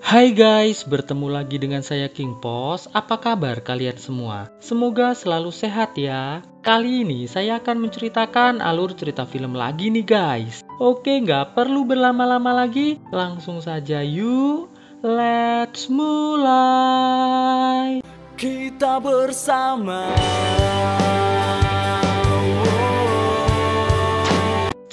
Hai guys, bertemu lagi dengan saya King Pos. Apa kabar kalian semua? Semoga selalu sehat ya. Kali ini saya akan menceritakan alur cerita film lagi nih guys. Oke, nggak perlu berlama-lama lagi. Langsung saja yuk. Let's mulai. Kita bersama.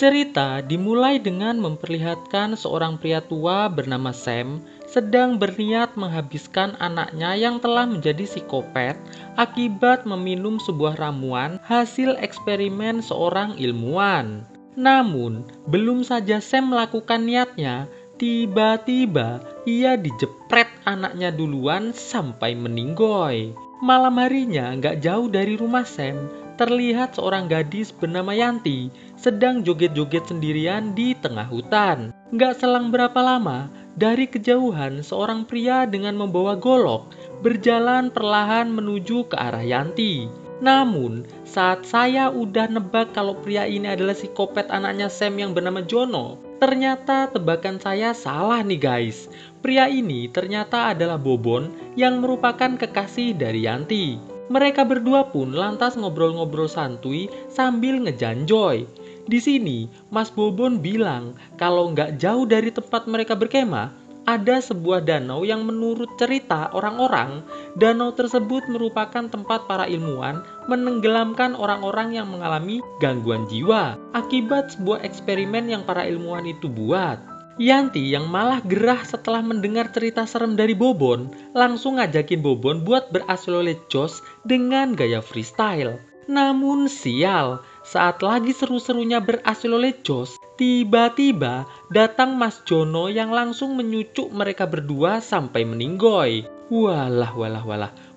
Cerita dimulai dengan memperlihatkan seorang pria tua bernama Sam sedang berniat menghabiskan anaknya yang telah menjadi psikopat akibat meminum sebuah ramuan hasil eksperimen seorang ilmuwan. Namun, belum saja Sam melakukan niatnya, tiba-tiba ia dijepret anaknya duluan sampai meninggoy. Malam harinya, nggak jauh dari rumah Sam, terlihat seorang gadis bernama Yanti sedang joget-joget sendirian di tengah hutan. Nggak selang berapa lama, dari kejauhan seorang pria dengan membawa golok berjalan perlahan menuju ke arah Yanti. Namun, saat saya udah nebak kalau pria ini adalah psikopat anaknya Sam yang bernama Jono, ternyata tebakan saya salah nih guys. Pria ini ternyata adalah Bobon yang merupakan kekasih dari Yanti. Mereka berdua pun lantas ngobrol-ngobrol santuy sambil ngejanjoy. Di sini, Mas Bobon bilang kalau nggak jauh dari tempat mereka berkemah, ada sebuah danau yang menurut cerita orang-orang, danau tersebut merupakan tempat para ilmuwan menenggelamkan orang-orang yang mengalami gangguan jiwa akibat sebuah eksperimen yang para ilmuwan itu buat. Yanti yang malah gerah setelah mendengar cerita serem dari Bobon, langsung ngajakin Bobon buat beraslolet jos dengan gaya freestyle. Namun sial, saat lagi seru-serunya beraslolet jos, tiba-tiba datang Mas Jono yang langsung menyucuk mereka berdua sampai meninggoy. Walah,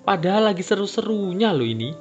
padahal lagi seru-serunya loh ini.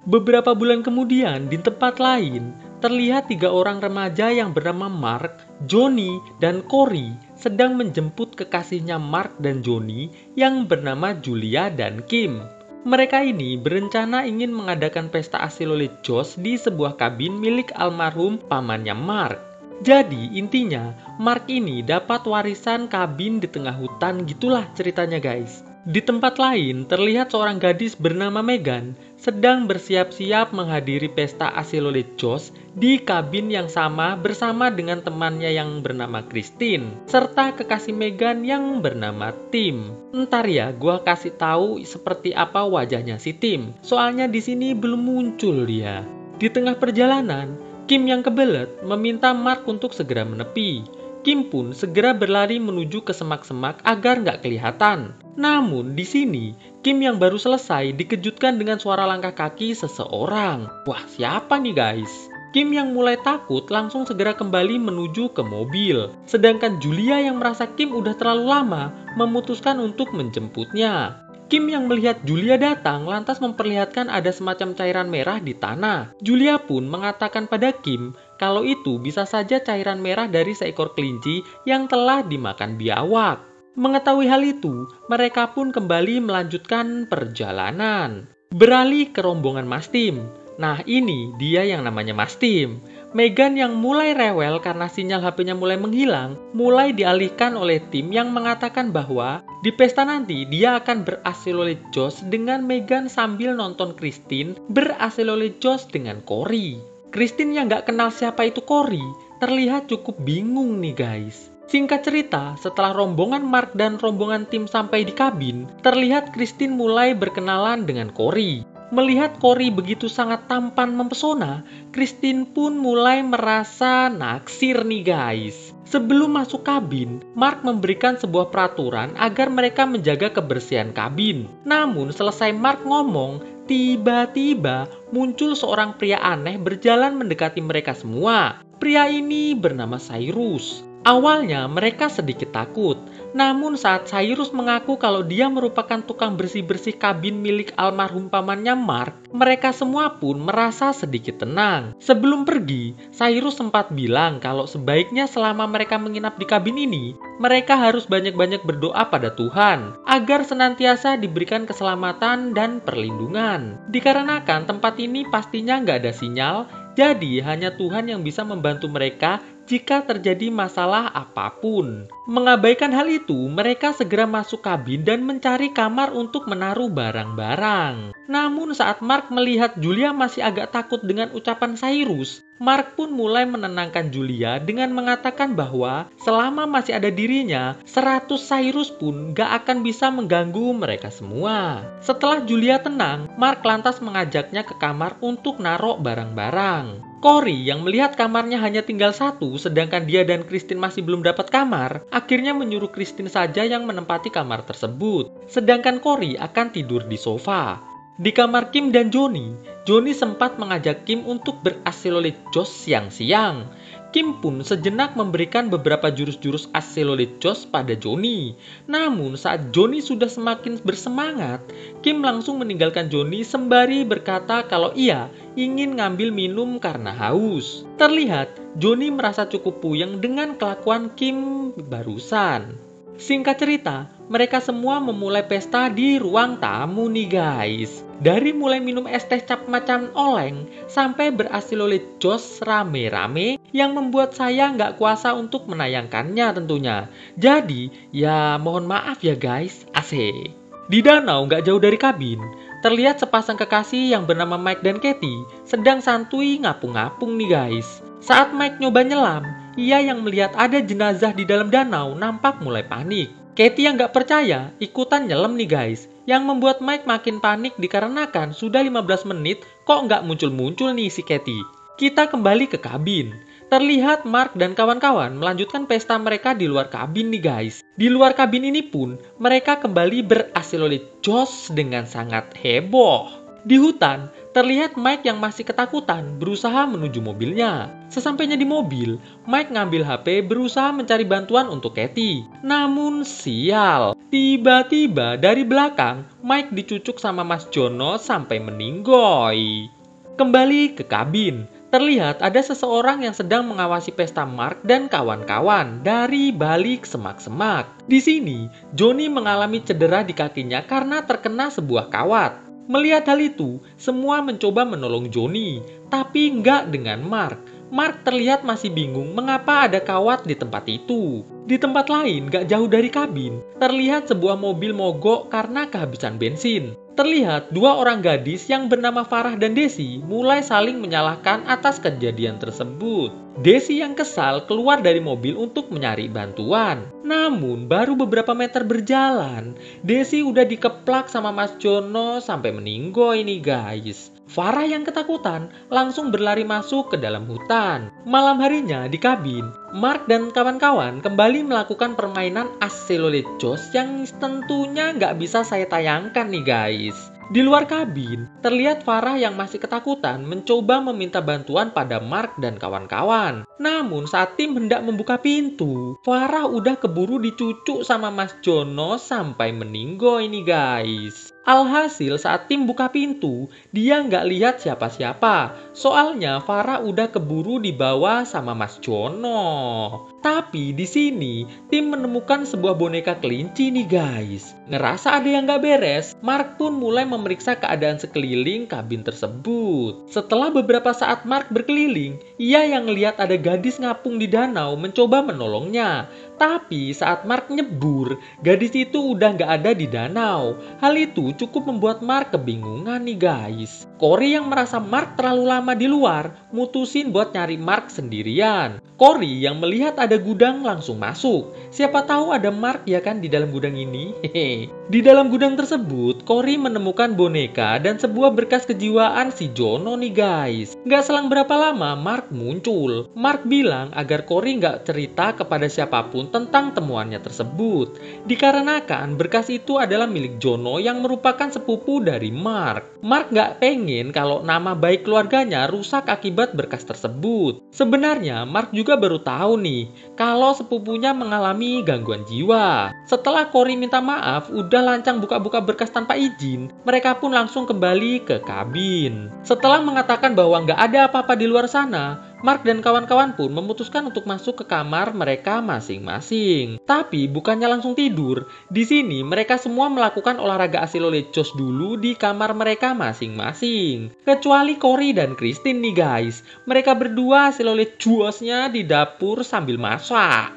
Beberapa bulan kemudian di tempat lain, terlihat 3 orang remaja yang bernama Mark, Johnny, dan Cory sedang menjemput kekasihnya Mark dan Johnny yang bernama Julia dan Kim. Mereka ini berencana ingin mengadakan pesta aslolet jos di sebuah kabin milik almarhum pamannya Mark. Jadi intinya, Mark ini dapat warisan kabin di tengah hutan gitulah ceritanya guys. Di tempat lain, terlihat seorang gadis bernama Megan sedang bersiap-siap menghadiri pesta aslolet jos di kabin yang sama bersama dengan temannya yang bernama Christine, serta kekasih Megan yang bernama Tim. Ntar ya, gua kasih tahu seperti apa wajahnya si Tim, soalnya di sini belum muncul dia. Di tengah perjalanan, Kim yang kebelet meminta Mark untuk segera menepi. Kim pun segera berlari menuju ke semak-semak agar nggak kelihatan. Namun di sini, Kim yang baru selesai dikejutkan dengan suara langkah kaki seseorang. Wah, siapa nih guys? Kim yang mulai takut langsung segera kembali menuju ke mobil. Sedangkan Julia yang merasa Kim udah terlalu lama memutuskan untuk menjemputnya. Kim yang melihat Julia datang lantas memperlihatkan ada semacam cairan merah di tanah. Julia pun mengatakan pada Kim kalau itu bisa saja cairan merah dari seekor kelinci yang telah dimakan biawak. Mengetahui hal itu, mereka pun kembali melanjutkan perjalanan. Beralih ke rombongan Mas Tim. Nah ini dia yang namanya Mas Tim. Megan yang mulai rewel karena sinyal HP-nya mulai menghilang, mulai dialihkan oleh Tim yang mengatakan bahwa di pesta nanti dia akan beraslolet jos dengan Megan sambil nonton Christine beraslolet jos dengan Cory. Christine yang gak kenal siapa itu Cory terlihat cukup bingung nih guys. Singkat cerita, setelah rombongan Mark dan rombongan Tim sampai di kabin, terlihat Christine mulai berkenalan dengan Cory. Melihat Cory begitu sangat tampan mempesona, Christine pun mulai merasa naksir nih guys. Sebelum masuk kabin, Mark memberikan sebuah peraturan agar mereka menjaga kebersihan kabin. Namun selesai Mark ngomong, tiba-tiba muncul seorang pria aneh berjalan mendekati mereka semua. Pria ini bernama Cyrus. Awalnya mereka sedikit takut, namun saat Cyrus mengaku kalau dia merupakan tukang bersih-bersih kabin milik almarhum pamannya Mark, mereka semua pun merasa sedikit tenang. Sebelum pergi, Cyrus sempat bilang kalau sebaiknya selama mereka menginap di kabin ini, mereka harus banyak-banyak berdoa pada Tuhan, agar senantiasa diberikan keselamatan dan perlindungan. Dikarenakan tempat ini pastinya nggak ada sinyal, jadi hanya Tuhan yang bisa membantu mereka jika terjadi masalah apapun. Mengabaikan hal itu, mereka segera masuk kabin dan mencari kamar untuk menaruh barang-barang. Namun saat Mark melihat Julia masih agak takut dengan ucapan Cyrus, Mark pun mulai menenangkan Julia dengan mengatakan bahwa selama masih ada dirinya, 100 Cyrus pun gak akan bisa mengganggu mereka semua. Setelah Julia tenang, Mark lantas mengajaknya ke kamar untuk narok barang-barang. Cory yang melihat kamarnya hanya tinggal satu, sedangkan dia dan Christine masih belum dapat kamar, akhirnya menyuruh Christine saja yang menempati kamar tersebut. Sedangkan Cory akan tidur di sofa. Di kamar Kim dan Johnny, Johnny sempat mengajak Kim untuk berasteroid Joss siang-siang. Kim pun sejenak memberikan beberapa jurus-jurus asteroid Joss pada Johnny. Namun saat Johnny sudah semakin bersemangat, Kim langsung meninggalkan Johnny sembari berkata kalau ia ingin ngambil minum karena haus. Terlihat Johnny merasa cukup puyeng dengan kelakuan Kim barusan. Singkat cerita, mereka semua memulai pesta di ruang tamu nih guys. Dari mulai minum es teh cap macam oleng sampai berasteroid Joss rame-rame yang membuat saya nggak kuasa untuk menayangkannya tentunya. Jadi ya mohon maaf ya guys, asik. Di danau nggak jauh dari kabin, terlihat sepasang kekasih yang bernama Mike dan Katie sedang santuy ngapung-ngapung nih guys. Saat Mike nyoba nyelam, ia yang melihat ada jenazah di dalam danau nampak mulai panik. Katie yang gak percaya ikutan nyelam nih guys, yang membuat Mike makin panik dikarenakan sudah 15 menit kok nggak muncul-muncul nih si Katie. Kita kembali ke kabin. Terlihat Mark dan kawan-kawan melanjutkan pesta mereka di luar kabin nih guys. Di luar kabin ini pun mereka kembali berasteroid Joss dengan sangat heboh. Di hutan, terlihat Mike yang masih ketakutan berusaha menuju mobilnya. Sesampainya di mobil, Mike ngambil HP berusaha mencari bantuan untuk Katie. Namun sial, tiba-tiba dari belakang Mike dicucuk sama Mas Jono sampai meninggoy. Kembali ke kabin, terlihat ada seseorang yang sedang mengawasi pesta Mark dan kawan-kawan dari balik semak-semak. Di sini, Johnny mengalami cedera di kakinya karena terkena sebuah kawat. Melihat hal itu, semua mencoba menolong Johnny, tapi nggak dengan Mark. Mark terlihat masih bingung mengapa ada kawat di tempat itu. Di tempat lain, gak jauh dari kabin, terlihat sebuah mobil mogok karena kehabisan bensin. Terlihat dua orang gadis yang bernama Farah dan Desi mulai saling menyalahkan atas kejadian tersebut. Desi yang kesal keluar dari mobil untuk mencari bantuan. Namun baru beberapa meter berjalan, Desi udah dikeplak sama Mas Jono sampai meninggoy nih guys. Farah yang ketakutan langsung berlari masuk ke dalam hutan. Malam harinya di kabin, Mark dan kawan-kawan kembali melakukan permainan asteroid Joss yang tentunya nggak bisa saya tayangkan nih guys. Di luar kabin, terlihat Farah yang masih ketakutan mencoba meminta bantuan pada Mark dan kawan-kawan. Namun saat tim hendak membuka pintu, Farah udah keburu dicucuk sama Mas Jono sampai meninggoy nih guys. Alhasil saat tim buka pintu, dia nggak lihat siapa-siapa. Soalnya Farah udah keburu dibawa sama Mas Jono. Tapi di sini tim menemukan sebuah boneka kelinci nih guys. Ngerasa ada yang nggak beres, Mark pun mulai memeriksa keadaan sekeliling kabin tersebut. Setelah beberapa saat Mark berkeliling, ia yang lihat ada gadis ngapung di danau mencoba menolongnya. Tapi saat Mark nyebur, gadis itu udah nggak ada di danau. Hal itu cukup membuat Mark kebingungan nih guys. Cory yang merasa Mark terlalu lama di luar, mutusin buat nyari Mark sendirian. Cory yang melihat ada gudang langsung masuk. Siapa tahu ada Mark ya kan di dalam gudang ini. Hehe. Di dalam gudang tersebut, Cory menemukan boneka dan sebuah berkas kejiwaan si Jono nih guys. Nggak selang berapa lama Mark muncul. Mark bilang agar Cory nggak cerita kepada siapapun tentang temuannya tersebut. Dikarenakan berkas itu adalah milik Jono yang merupakan sepupu dari Mark. Mark nggak pengen kalau nama baik keluarganya rusak akibat berkas tersebut. Sebenarnya Mark juga baru tahu nih kalau sepupunya mengalami gangguan jiwa. Setelah Cory minta maaf udah lancang buka-buka berkas tanpa izin, mereka pun langsung kembali ke kabin. Setelah mengatakan bahwa nggak ada apa-apa di luar sana, Mark dan kawan-kawan pun memutuskan untuk masuk ke kamar mereka masing-masing. Tapi bukannya langsung tidur. Di sini mereka semua melakukan olahraga asilolejos dulu di kamar mereka masing-masing. Kecuali Cory dan Christine nih guys. Mereka berdua asilolejosnya di dapur sambil masak.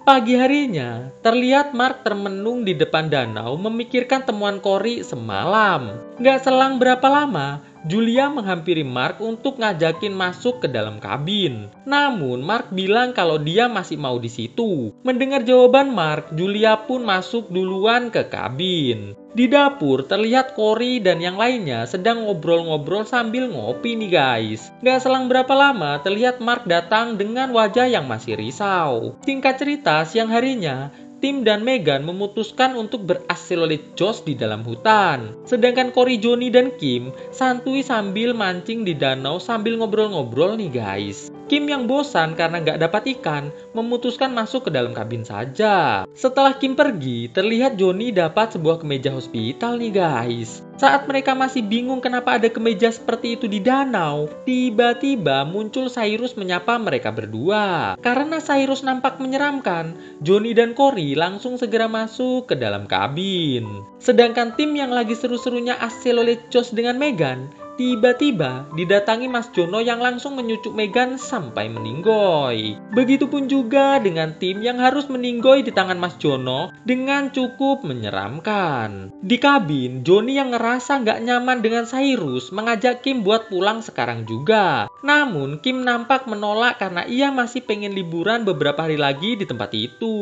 Pagi harinya, terlihat Mark termenung di depan danau memikirkan temuan Cory semalam. Gak selang berapa lama, Julia menghampiri Mark untuk ngajakin masuk ke dalam kabin. Namun, Mark bilang kalau dia masih mau di situ. Mendengar jawaban Mark, Julia pun masuk duluan ke kabin. Di dapur, terlihat Cory dan yang lainnya sedang ngobrol-ngobrol sambil ngopi nih guys. Gak selang berapa lama, terlihat Mark datang dengan wajah yang masih risau. Singkat cerita, siang harinya, Tim dan Megan memutuskan untuk berasilolejos di dalam hutan. Sedangkan Cory, Johnny, dan Kim santuy sambil mancing di danau sambil ngobrol-ngobrol nih guys. Kim yang bosan karena gak dapat ikan, memutuskan masuk ke dalam kabin saja. Setelah Kim pergi, terlihat Johnny dapat sebuah kemeja hospital nih guys. Saat mereka masih bingung kenapa ada kemeja seperti itu di danau, tiba-tiba muncul Cyrus menyapa mereka berdua. Karena Cyrus nampak menyeramkan, Johnny dan Cory langsung segera masuk ke dalam kabin. Sedangkan tim yang lagi seru-serunya asilolejos dengan Megan, tiba-tiba didatangi Mas Jono yang langsung menyucuk Megan sampai meninggoy. Begitupun juga dengan tim yang harus meninggoy di tangan Mas Jono dengan cukup menyeramkan. Di kabin, Johnny yang ngerasa nggak nyaman dengan Cyrus mengajak Kim buat pulang sekarang juga. Namun Kim nampak menolak karena ia masih pengen liburan beberapa hari lagi di tempat itu.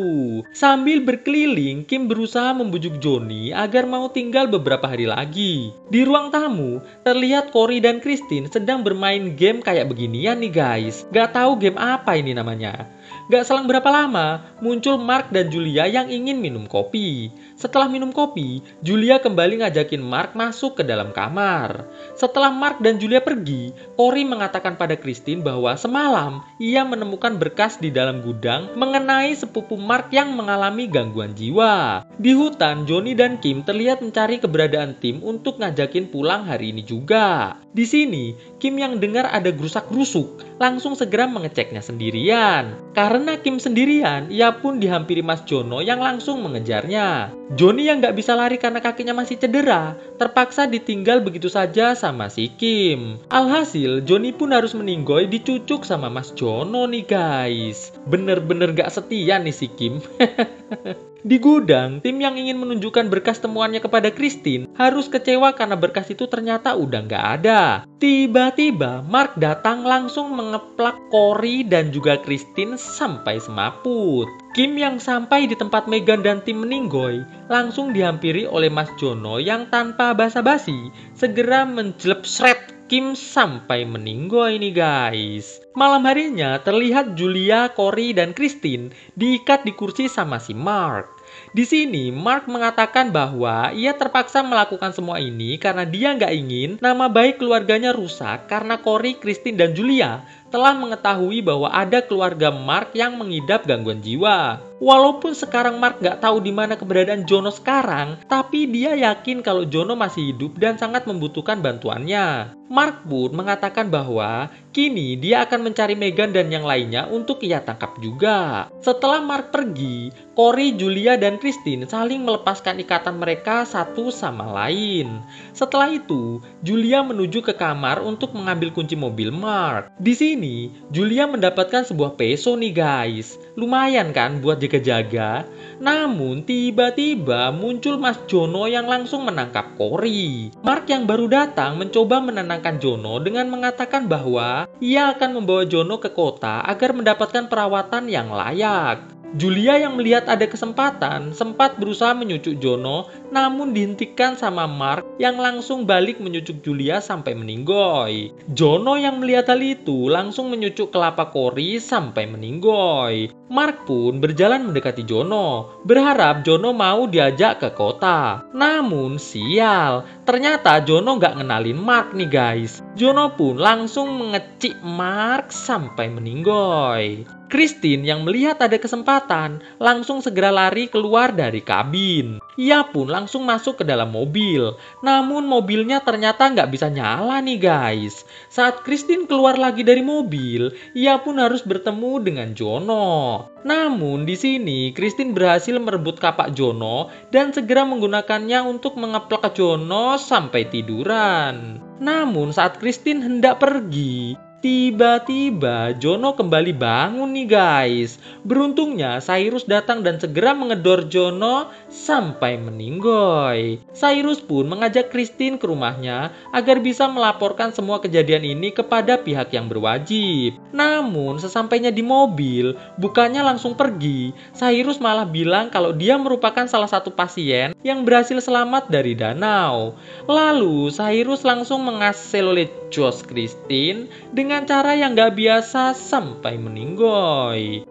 Sambil berkeliling, Kim berusaha membujuk Johnny agar mau tinggal beberapa hari lagi. Di ruang tamu, terlihat Cory dan Christine sedang bermain game kayak beginian nih guys. Gak tahu game apa ini namanya. Gak selang berapa lama, muncul Mark dan Julia yang ingin minum kopi. Setelah minum kopi, Julia kembali ngajakin Mark masuk ke dalam kamar. Setelah Mark dan Julia pergi, Cory mengatakan pada Christine bahwa semalam ia menemukan berkas di dalam gudang mengenai sepupu Mark yang mengalami gangguan jiwa. Di hutan, Johnny dan Kim terlihat mencari keberadaan tim untuk ngajakin pulang hari ini juga. Di sini, Kim yang dengar ada gerusak-gerusuk, langsung segera mengeceknya sendirian. Karena Kim sendirian, ia pun dihampiri Mas Jono yang langsung mengejarnya. Johnny yang gak bisa lari karena kakinya masih cedera, terpaksa ditinggal begitu saja sama si Kim. Alhasil, Johnny pun harus meninggoy dicucuk sama Mas Jono nih guys. Bener-bener gak setia nih si Kim. Di gudang, tim yang ingin menunjukkan berkas temuannya kepada Christine harus kecewa karena berkas itu ternyata udah nggak ada. Tiba-tiba Mark datang langsung mengeplak Cory dan juga Christine sampai semaput. Kim yang sampai di tempat Megan dan tim meninggoy langsung dihampiri oleh Mas Jono yang tanpa basa-basi segera menjelepsret Kim sampai meninggoy nih guys. Malam harinya terlihat Julia, Cory, dan Christine diikat di kursi sama si Mark. Di sini Mark mengatakan bahwa ia terpaksa melakukan semua ini karena dia nggak ingin nama baik keluarganya rusak karena Cory, Christine, dan Julia telah mengetahui bahwa ada keluarga Mark yang mengidap gangguan jiwa. Walaupun sekarang Mark nggak tahu di mana keberadaan Jono sekarang, tapi dia yakin kalau Jono masih hidup dan sangat membutuhkan bantuannya. Mark pun mengatakan bahwa kini dia akan mencari Megan dan yang lainnya untuk ia tangkap juga. Setelah Mark pergi, Cory, Julia, dan Christine saling melepaskan ikatan mereka satu sama lain. Setelah itu, Julia menuju ke kamar untuk mengambil kunci mobil Mark. Di sini, Julia mendapatkan sebuah peso nih guys. Lumayan kan buat jaga-jaga. Namun tiba-tiba muncul Mas Jono yang langsung menangkap Cory. Mark yang baru datang mencoba menenangkan Jono dengan mengatakan bahwa ia akan membawa Jono ke kota agar mendapatkan perawatan yang layak. Julia yang melihat ada kesempatan sempat berusaha menyucuk Jono, namun dihentikan sama Mark yang langsung balik menyucuk Julia sampai meninggoy. Jono yang melihat hal itu langsung menyucuk kelapa Cory sampai meninggoy. Mark pun berjalan mendekati Jono, berharap Jono mau diajak ke kota. Namun sial, ternyata Jono nggak ngenalin Mark nih guys. Jono pun langsung mengecik Mark sampai meninggoy. Christine yang melihat ada kesempatan langsung segera lari keluar dari kabin. Ia pun langsung masuk ke dalam mobil. Namun mobilnya ternyata nggak bisa nyala nih guys. Saat Christine keluar lagi dari mobil, ia pun harus bertemu dengan Jono. Namun di sini Christine berhasil merebut kapak Jono dan segera menggunakannya untuk mengeplak Jono sampai tiduran. Namun saat Christine hendak pergi, tiba-tiba Jono kembali bangun nih guys. Beruntungnya Cyrus datang dan segera mengedor Jono sampai meninggoy. Cyrus pun mengajak Christine ke rumahnya agar bisa melaporkan semua kejadian ini kepada pihak yang berwajib. Namun sesampainya di mobil, bukannya langsung pergi, Cyrus malah bilang kalau dia merupakan salah satu pasien yang berhasil selamat dari danau. Lalu Cyrus langsung mengaselolet Christine dengan cara yang gak biasa sampai meninggoy.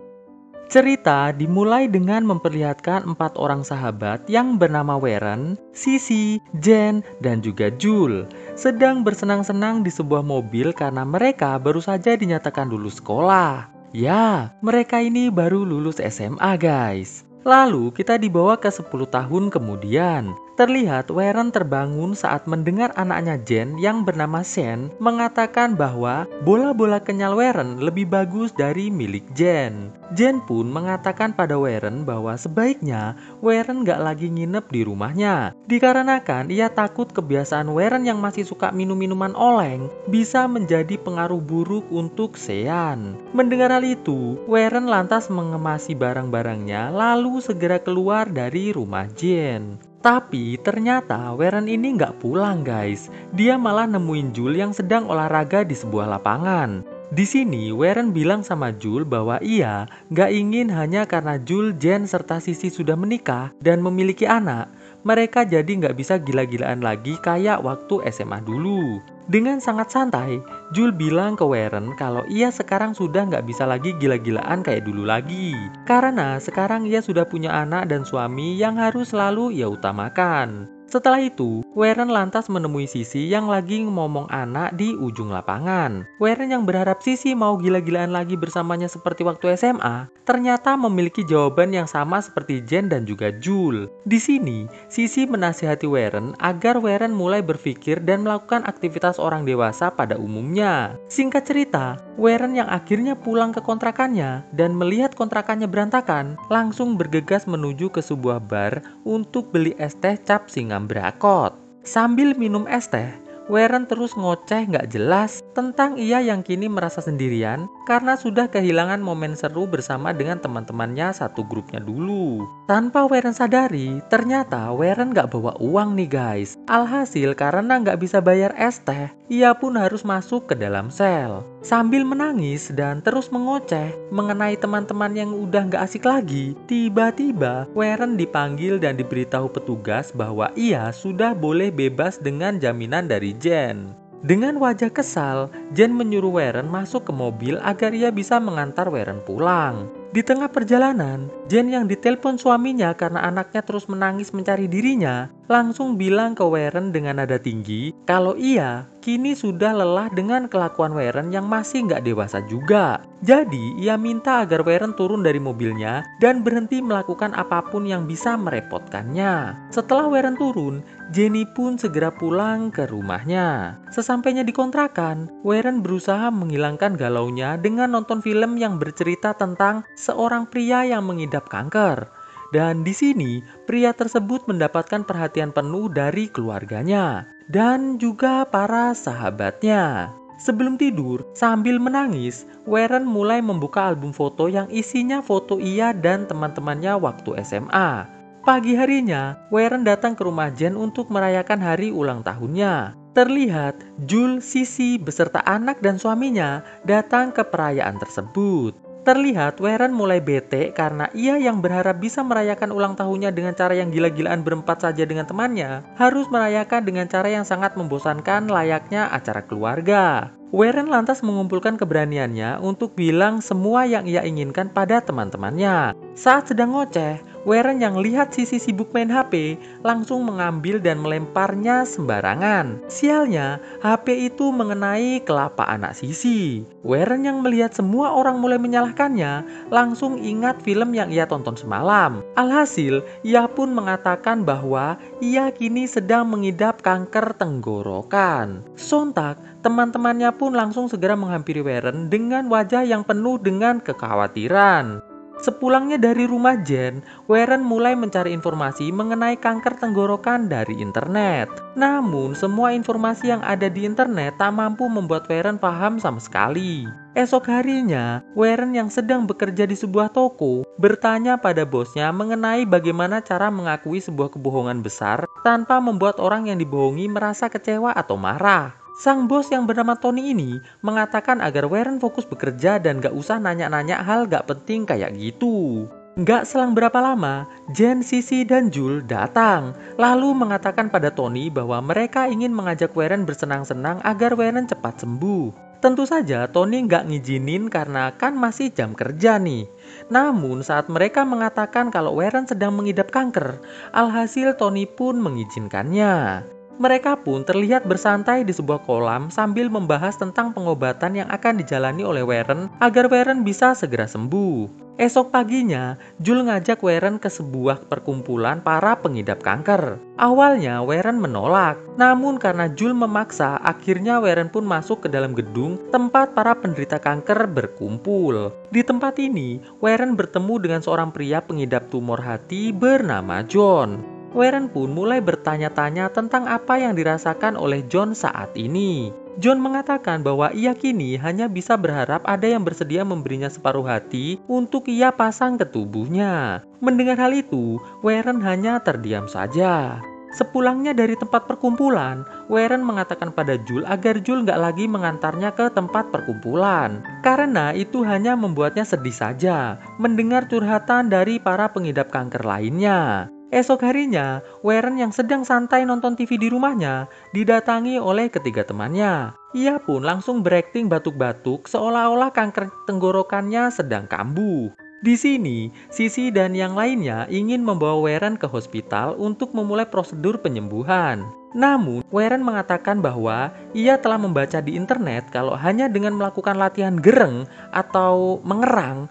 Cerita dimulai dengan memperlihatkan 4 orang sahabat yang bernama Warren, Sissy, Jen, dan juga Jul sedang bersenang-senang di sebuah mobil karena mereka baru saja dinyatakan lulus sekolah. Ya, mereka ini baru lulus SMA guys. Lalu kita dibawa ke 10 tahun kemudian. Terlihat Warren terbangun saat mendengar anaknya Jen yang bernama Shen mengatakan bahwa bola-bola kenyal Warren lebih bagus dari milik Jen. Jen pun mengatakan pada Warren bahwa sebaiknya Warren gak lagi nginep di rumahnya. Dikarenakan ia takut kebiasaan Warren yang masih suka minum minuman oleng bisa menjadi pengaruh buruk untuk Sean. Mendengar hal itu, Warren lantas mengemasi barang-barangnya lalu segera keluar dari rumah Jen. Tapi ternyata Warren ini nggak pulang guys. Dia malah nemuin Jul yang sedang olahraga di sebuah lapangan. Di sini Warren bilang sama Jul bahwa ia nggak ingin hanya karena Jul, Jen, serta Sissy sudah menikah dan memiliki anak, mereka jadi nggak bisa gila-gilaan lagi kayak waktu SMA dulu. Dengan sangat santai, Jul bilang ke Warren kalau ia sekarang sudah nggak bisa lagi gila-gilaan kayak dulu lagi. Karena sekarang ia sudah punya anak dan suami yang harus selalu ia utamakan. Setelah itu, Warren lantas menemui Sissy yang lagi ngomong anak di ujung lapangan. Warren yang berharap Sissy mau gila-gilaan lagi bersamanya seperti waktu SMA, ternyata memiliki jawaban yang sama seperti Jen dan juga Jul. Di sini, Sissy menasihati Warren agar Warren mulai berpikir dan melakukan aktivitas orang dewasa pada umumnya. Singkat cerita, Warren yang akhirnya pulang ke kontrakannya dan melihat kontrakannya berantakan, langsung bergegas menuju ke sebuah bar untuk beli es teh cap singa berakot. Sambil minum es teh, Warren terus ngoceh nggak jelas tentang ia yang kini merasa sendirian karena sudah kehilangan momen seru bersama dengan teman-temannya satu grupnya dulu. Tanpa Warren sadari, ternyata Warren nggak bawa uang nih guys. Alhasil karena nggak bisa bayar es teh, ia pun harus masuk ke dalam sel. Sambil menangis dan terus mengoceh mengenai teman-teman yang udah nggak asik lagi, tiba-tiba Warren dipanggil dan diberitahu petugas bahwa ia sudah boleh bebas dengan jaminan dari Jen. Dengan wajah kesal, Jen menyuruh Warren masuk ke mobil agar ia bisa mengantar Warren pulang. Di tengah perjalanan, Jen yang ditelepon suaminya karena anaknya terus menangis mencari dirinya, langsung bilang ke Warren dengan nada tinggi kalau ia kini sudah lelah dengan kelakuan Warren yang masih nggak dewasa juga. Jadi, ia minta agar Warren turun dari mobilnya dan berhenti melakukan apapun yang bisa merepotkannya. Setelah Warren turun, Jenny pun segera pulang ke rumahnya. Sesampainya di kontrakan, Warren berusaha menghilangkan galaunya dengan nonton film yang bercerita tentang seorang pria yang mengidap kanker. Dan di sini, pria tersebut mendapatkan perhatian penuh dari keluarganya dan juga para sahabatnya. Sebelum tidur, sambil menangis, Warren mulai membuka album foto yang isinya foto ia dan teman-temannya waktu SMA. Pagi harinya, Warren datang ke rumah Jen untuk merayakan hari ulang tahunnya. Terlihat, Jul, Sissy beserta anak dan suaminya datang ke perayaan tersebut. Terlihat Warren mulai bete karena ia yang berharap bisa merayakan ulang tahunnya dengan cara yang gila-gilaan berempat saja dengan temannya, harus merayakan dengan cara yang sangat membosankan layaknya acara keluarga. Warren lantas mengumpulkan keberaniannya untuk bilang semua yang ia inginkan pada teman-temannya. Saat sedang ngoceh, Warren yang lihat Sisi sibuk main HP langsung mengambil dan melemparnya sembarangan. Sialnya, HP itu mengenai kelapa anak Sisi. Warren yang melihat semua orang mulai menyalahkannya langsung ingat film yang ia tonton semalam. Alhasil, ia pun mengatakan bahwa ia kini sedang mengidap kanker tenggorokan. Sontak, teman-temannya pun langsung segera menghampiri Warren dengan wajah yang penuh dengan kekhawatiran. Sepulangnya dari rumah Jen, Warren mulai mencari informasi mengenai kanker tenggorokan dari internet. Namun, semua informasi yang ada di internet tak mampu membuat Warren paham sama sekali. Esok harinya, Warren yang sedang bekerja di sebuah toko bertanya pada bosnya mengenai bagaimana cara mengakui sebuah kebohongan besar tanpa membuat orang yang dibohongi merasa kecewa atau marah. Sang bos yang bernama Tony ini mengatakan agar Warren fokus bekerja dan gak usah nanya-nanya hal gak penting kayak gitu. Gak selang berapa lama, Jen, Sisi, dan Jul datang, lalu mengatakan pada Tony bahwa mereka ingin mengajak Warren bersenang-senang agar Warren cepat sembuh. Tentu saja Tony gak ngizinin karena kan masih jam kerja nih. Namun saat mereka mengatakan kalau Warren sedang mengidap kanker, alhasil Tony pun mengizinkannya. Mereka pun terlihat bersantai di sebuah kolam sambil membahas tentang pengobatan yang akan dijalani oleh Warren agar Warren bisa segera sembuh. Esok paginya, Jul ngajak Warren ke sebuah perkumpulan para pengidap kanker. Awalnya Warren menolak, namun karena Jul memaksa, akhirnya Warren pun masuk ke dalam gedung tempat para penderita kanker berkumpul. Di tempat ini, Warren bertemu dengan seorang pria pengidap tumor hati bernama John. Warren pun mulai bertanya-tanya tentang apa yang dirasakan oleh John saat ini. John mengatakan bahwa ia kini hanya bisa berharap ada yang bersedia memberinya separuh hati untuk ia pasang ke tubuhnya. Mendengar hal itu, Warren hanya terdiam saja. Sepulangnya dari tempat perkumpulan, Warren mengatakan pada Jul agar Jul gak lagi mengantarnya ke tempat perkumpulan. Karena itu hanya membuatnya sedih saja mendengar curhatan dari para pengidap kanker lainnya. Esok harinya, Warren yang sedang santai nonton TV di rumahnya didatangi oleh ketiga temannya. Ia pun langsung berakting batuk-batuk seolah-olah kanker tenggorokannya sedang kambuh. Di sini, Sisi dan yang lainnya ingin membawa Warren ke hospital untuk memulai prosedur penyembuhan. Namun, Warren mengatakan bahwa ia telah membaca di internet kalau hanya dengan melakukan latihan gereng atau mengerang,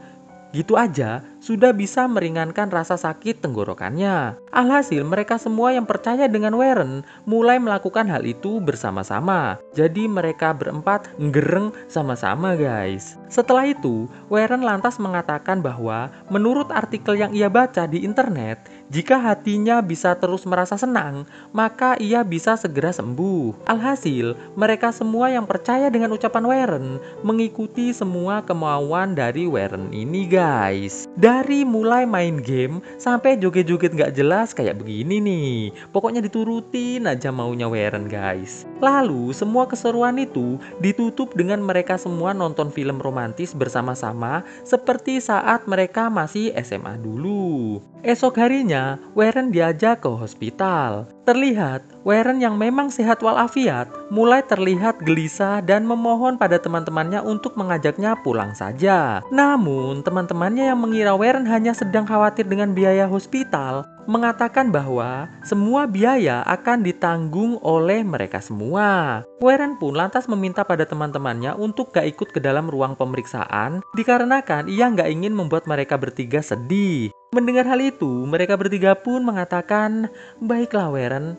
gitu aja sudah bisa meringankan rasa sakit tenggorokannya. Alhasil mereka semua yang percaya dengan Warren mulai melakukan hal itu bersama-sama. Jadi mereka berempat ngereng sama-sama guys. Setelah itu, Warren lantas mengatakan bahwa menurut artikel yang ia baca di internet, jika hatinya bisa terus merasa senang, maka ia bisa segera sembuh. Alhasil, mereka semua yang percaya dengan ucapan Warren mengikuti semua kemauan dari Warren ini guys. Dari mulai main game sampai joget-joget gak jelas kayak begini nih. Pokoknya diturutin aja maunya Warren guys. Lalu semua keseruan itu ditutup dengan mereka semua nonton film romantis bersama-sama seperti saat mereka masih SMA dulu. Esok harinya, Warren diajak ke hospital. Terlihat, Warren yang memang sehat walafiat mulai terlihat gelisah dan memohon pada teman-temannya untuk mengajaknya pulang saja. Namun, teman-temannya yang mengira Warren hanya sedang khawatir dengan biaya hospital, mengatakan bahwa semua biaya akan ditanggung oleh mereka semua. Warren pun lantas meminta pada teman-temannya untuk gak ikut ke dalam ruang pemeriksaan, dikarenakan ia gak ingin membuat mereka bertiga sedih. Mendengar hal itu, mereka bertiga pun mengatakan, "Baiklah Warren."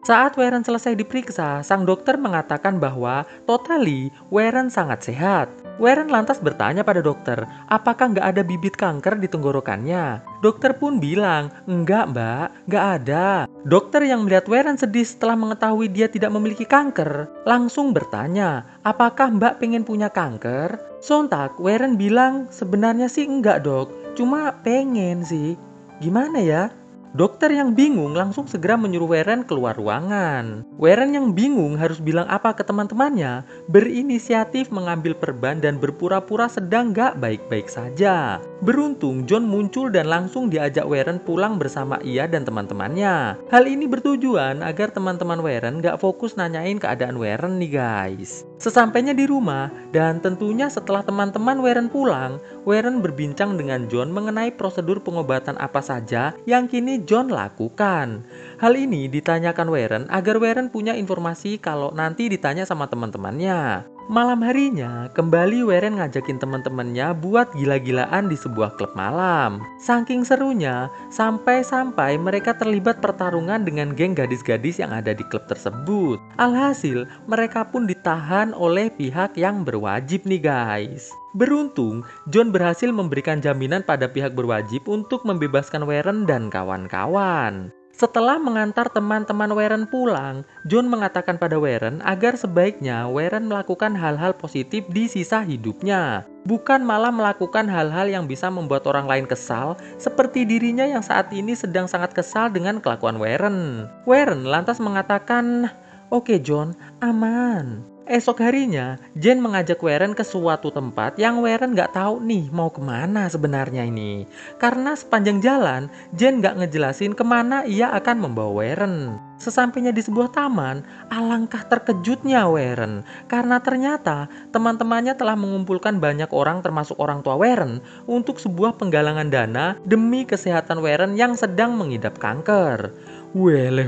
Saat Warren selesai diperiksa, sang dokter mengatakan bahwa totally Warren sangat sehat. Warren lantas bertanya pada dokter, apakah nggak ada bibit kanker di tenggorokannya? Dokter pun bilang, enggak mbak, nggak ada. Dokter yang melihat Warren sedih setelah mengetahui dia tidak memiliki kanker, langsung bertanya, apakah mbak pengen punya kanker? Sontak, Warren bilang, sebenarnya sih enggak dok, cuma pengen sih. Gimana ya? Dokter yang bingung langsung segera menyuruh Warren keluar ruangan. Warren yang bingung harus bilang apa ke teman-temannya, berinisiatif mengambil perban dan berpura-pura sedang gak baik-baik saja. Beruntung John muncul dan langsung diajak Warren pulang bersama ia dan teman-temannya. Hal ini bertujuan agar teman-teman Warren gak fokus nanyain keadaan Warren nih guys. Sesampainya di rumah, dan tentunya setelah teman-teman Warren pulang, Warren berbincang dengan John mengenai prosedur pengobatan apa saja yang kini John lakukan. Hal ini ditanyakan Warren agar Warren punya informasi kalau nanti ditanya sama teman-temannya. Malam harinya, kembali Warren ngajakin teman-temannya buat gila-gilaan di sebuah klub malam. Saking serunya, sampai-sampai mereka terlibat pertarungan dengan geng gadis-gadis yang ada di klub tersebut. Alhasil, mereka pun ditahan oleh pihak yang berwajib nih guys. Beruntung, John berhasil memberikan jaminan pada pihak berwajib untuk membebaskan Warren dan kawan-kawan. Setelah mengantar teman-teman Warren pulang, John mengatakan pada Warren agar sebaiknya Warren melakukan hal-hal positif di sisa hidupnya. Bukan malah melakukan hal-hal yang bisa membuat orang lain kesal, seperti dirinya yang saat ini sedang sangat kesal dengan kelakuan Warren. Warren lantas mengatakan, "Oke John, aman." Esok harinya, Jen mengajak Warren ke suatu tempat yang Warren gak tahu nih mau kemana sebenarnya ini. Karena sepanjang jalan, Jen gak ngejelasin kemana ia akan membawa Warren. Sesampainya di sebuah taman, alangkah terkejutnya Warren. Karena ternyata teman-temannya telah mengumpulkan banyak orang termasuk orang tua Warren untuk sebuah penggalangan dana demi kesehatan Warren yang sedang mengidap kanker. Weleh,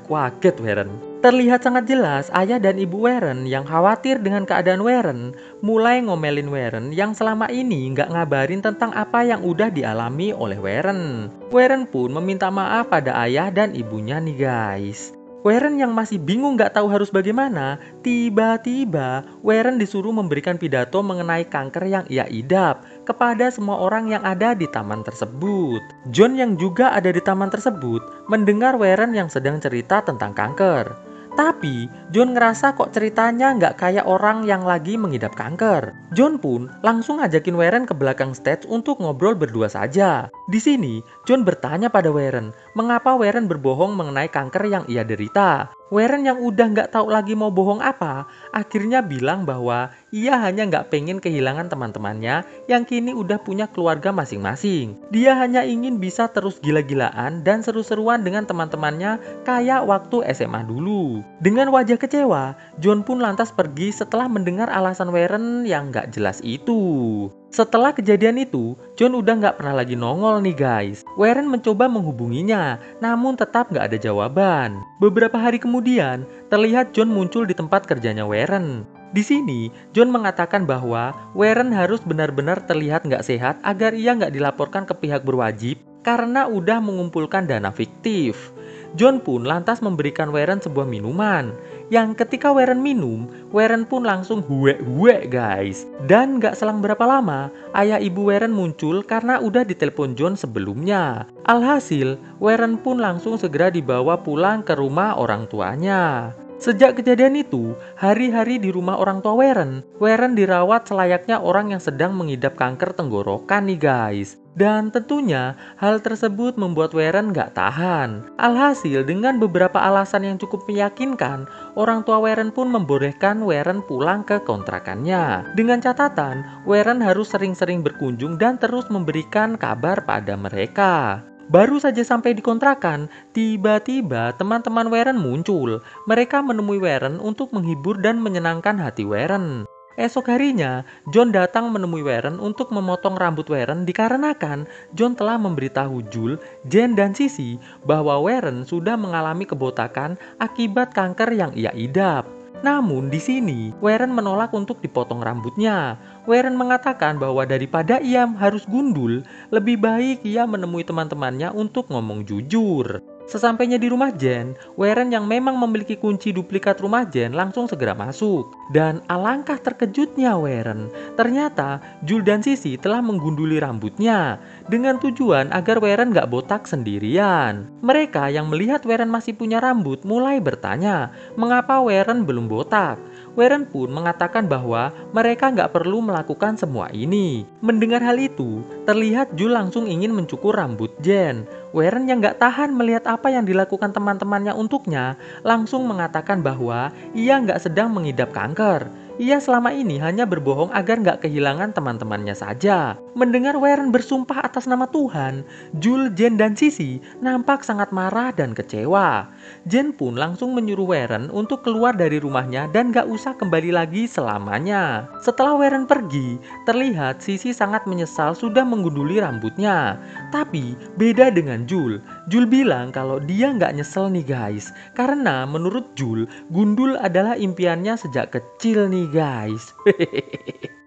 kaget Warren. Terlihat sangat jelas ayah dan ibu Warren yang khawatir dengan keadaan Warren mulai ngomelin Warren yang selama ini nggak ngabarin tentang apa yang udah dialami oleh Warren. Warren pun meminta maaf pada ayah dan ibunya nih guys. Warren yang masih bingung gak tahu harus bagaimana, tiba-tiba Warren disuruh memberikan pidato mengenai kanker yang ia idap kepada semua orang yang ada di taman tersebut. John yang juga ada di taman tersebut mendengar Warren yang sedang cerita tentang kanker. Tapi John ngerasa kok ceritanya nggak kayak orang yang lagi mengidap kanker. John pun langsung ngajakin Warren ke belakang stage untuk ngobrol berdua saja. Di sini John bertanya pada Warren, mengapa Warren berbohong mengenai kanker yang ia derita. Warren yang udah nggak tahu lagi mau bohong apa, akhirnya bilang bahwa ia hanya nggak pengen kehilangan teman-temannya yang kini udah punya keluarga masing-masing. Dia hanya ingin bisa terus gila-gilaan dan seru-seruan dengan teman-temannya kayak waktu SMA dulu. Dengan wajah kecewa, John pun lantas pergi setelah mendengar alasan Warren yang nggak jelas itu. Setelah kejadian itu, John udah nggak pernah lagi nongol nih guys. Warren mencoba menghubunginya, namun tetap nggak ada jawaban. Beberapa hari kemudian, terlihat John muncul di tempat kerjanya Warren. Di sini, John mengatakan bahwa Warren harus benar-benar terlihat nggak sehat agar ia nggak dilaporkan ke pihak berwajib karena udah mengumpulkan dana fiktif. John pun lantas memberikan Warren sebuah minuman, yang ketika Warren minum, Warren pun langsung huek-huek guys. Dan gak selang berapa lama, ayah ibu Warren muncul karena udah ditelepon John sebelumnya. Alhasil, Warren pun langsung segera dibawa pulang ke rumah orang tuanya. Sejak kejadian itu, hari-hari di rumah orang tua Warren dirawat selayaknya orang yang sedang mengidap kanker tenggorokan nih guys. Dan tentunya hal tersebut membuat Warren gak tahan. Alhasil dengan beberapa alasan yang cukup meyakinkan, orang tua Warren pun membolehkan Warren pulang ke kontrakannya. Dengan catatan, Warren harus sering-sering berkunjung dan terus memberikan kabar pada mereka. Baru saja sampai di kontrakan, tiba-tiba teman-teman Warren muncul. Mereka menemui Warren untuk menghibur dan menyenangkan hati Warren. Esok harinya, John datang menemui Warren untuk memotong rambut Warren dikarenakan John telah memberitahu Jul, Jen, dan Sissy bahwa Warren sudah mengalami kebotakan akibat kanker yang ia idap. Namun di sini, Warren menolak untuk dipotong rambutnya. Warren mengatakan bahwa daripada ia harus gundul, lebih baik ia menemui teman-temannya untuk ngomong jujur. Sesampainya di rumah Jen, Warren yang memang memiliki kunci duplikat rumah Jen langsung segera masuk. Dan alangkah terkejutnya Warren, ternyata Jul dan Sissy telah menggunduli rambutnya dengan tujuan agar Warren gak botak sendirian. Mereka yang melihat Warren masih punya rambut mulai bertanya, mengapa Warren belum botak? Warren pun mengatakan bahwa mereka nggak perlu melakukan semua ini. Mendengar hal itu, terlihat Jul langsung ingin mencukur rambut Jen. Warren yang nggak tahan melihat apa yang dilakukan teman-temannya untuknya, langsung mengatakan bahwa ia nggak sedang mengidap kanker. Ia selama ini hanya berbohong agar nggak kehilangan teman-temannya saja. Mendengar Warren bersumpah atas nama Tuhan, Jules, Jane, dan Sissy nampak sangat marah dan kecewa. Jane pun langsung menyuruh Warren untuk keluar dari rumahnya dan gak usah kembali lagi selamanya. Setelah Warren pergi, terlihat Sissy sangat menyesal sudah menggunduli rambutnya. Tapi beda dengan Jules. Jules bilang kalau dia gak nyesel nih guys, karena menurut Jules, gundul adalah impiannya sejak kecil nih guys.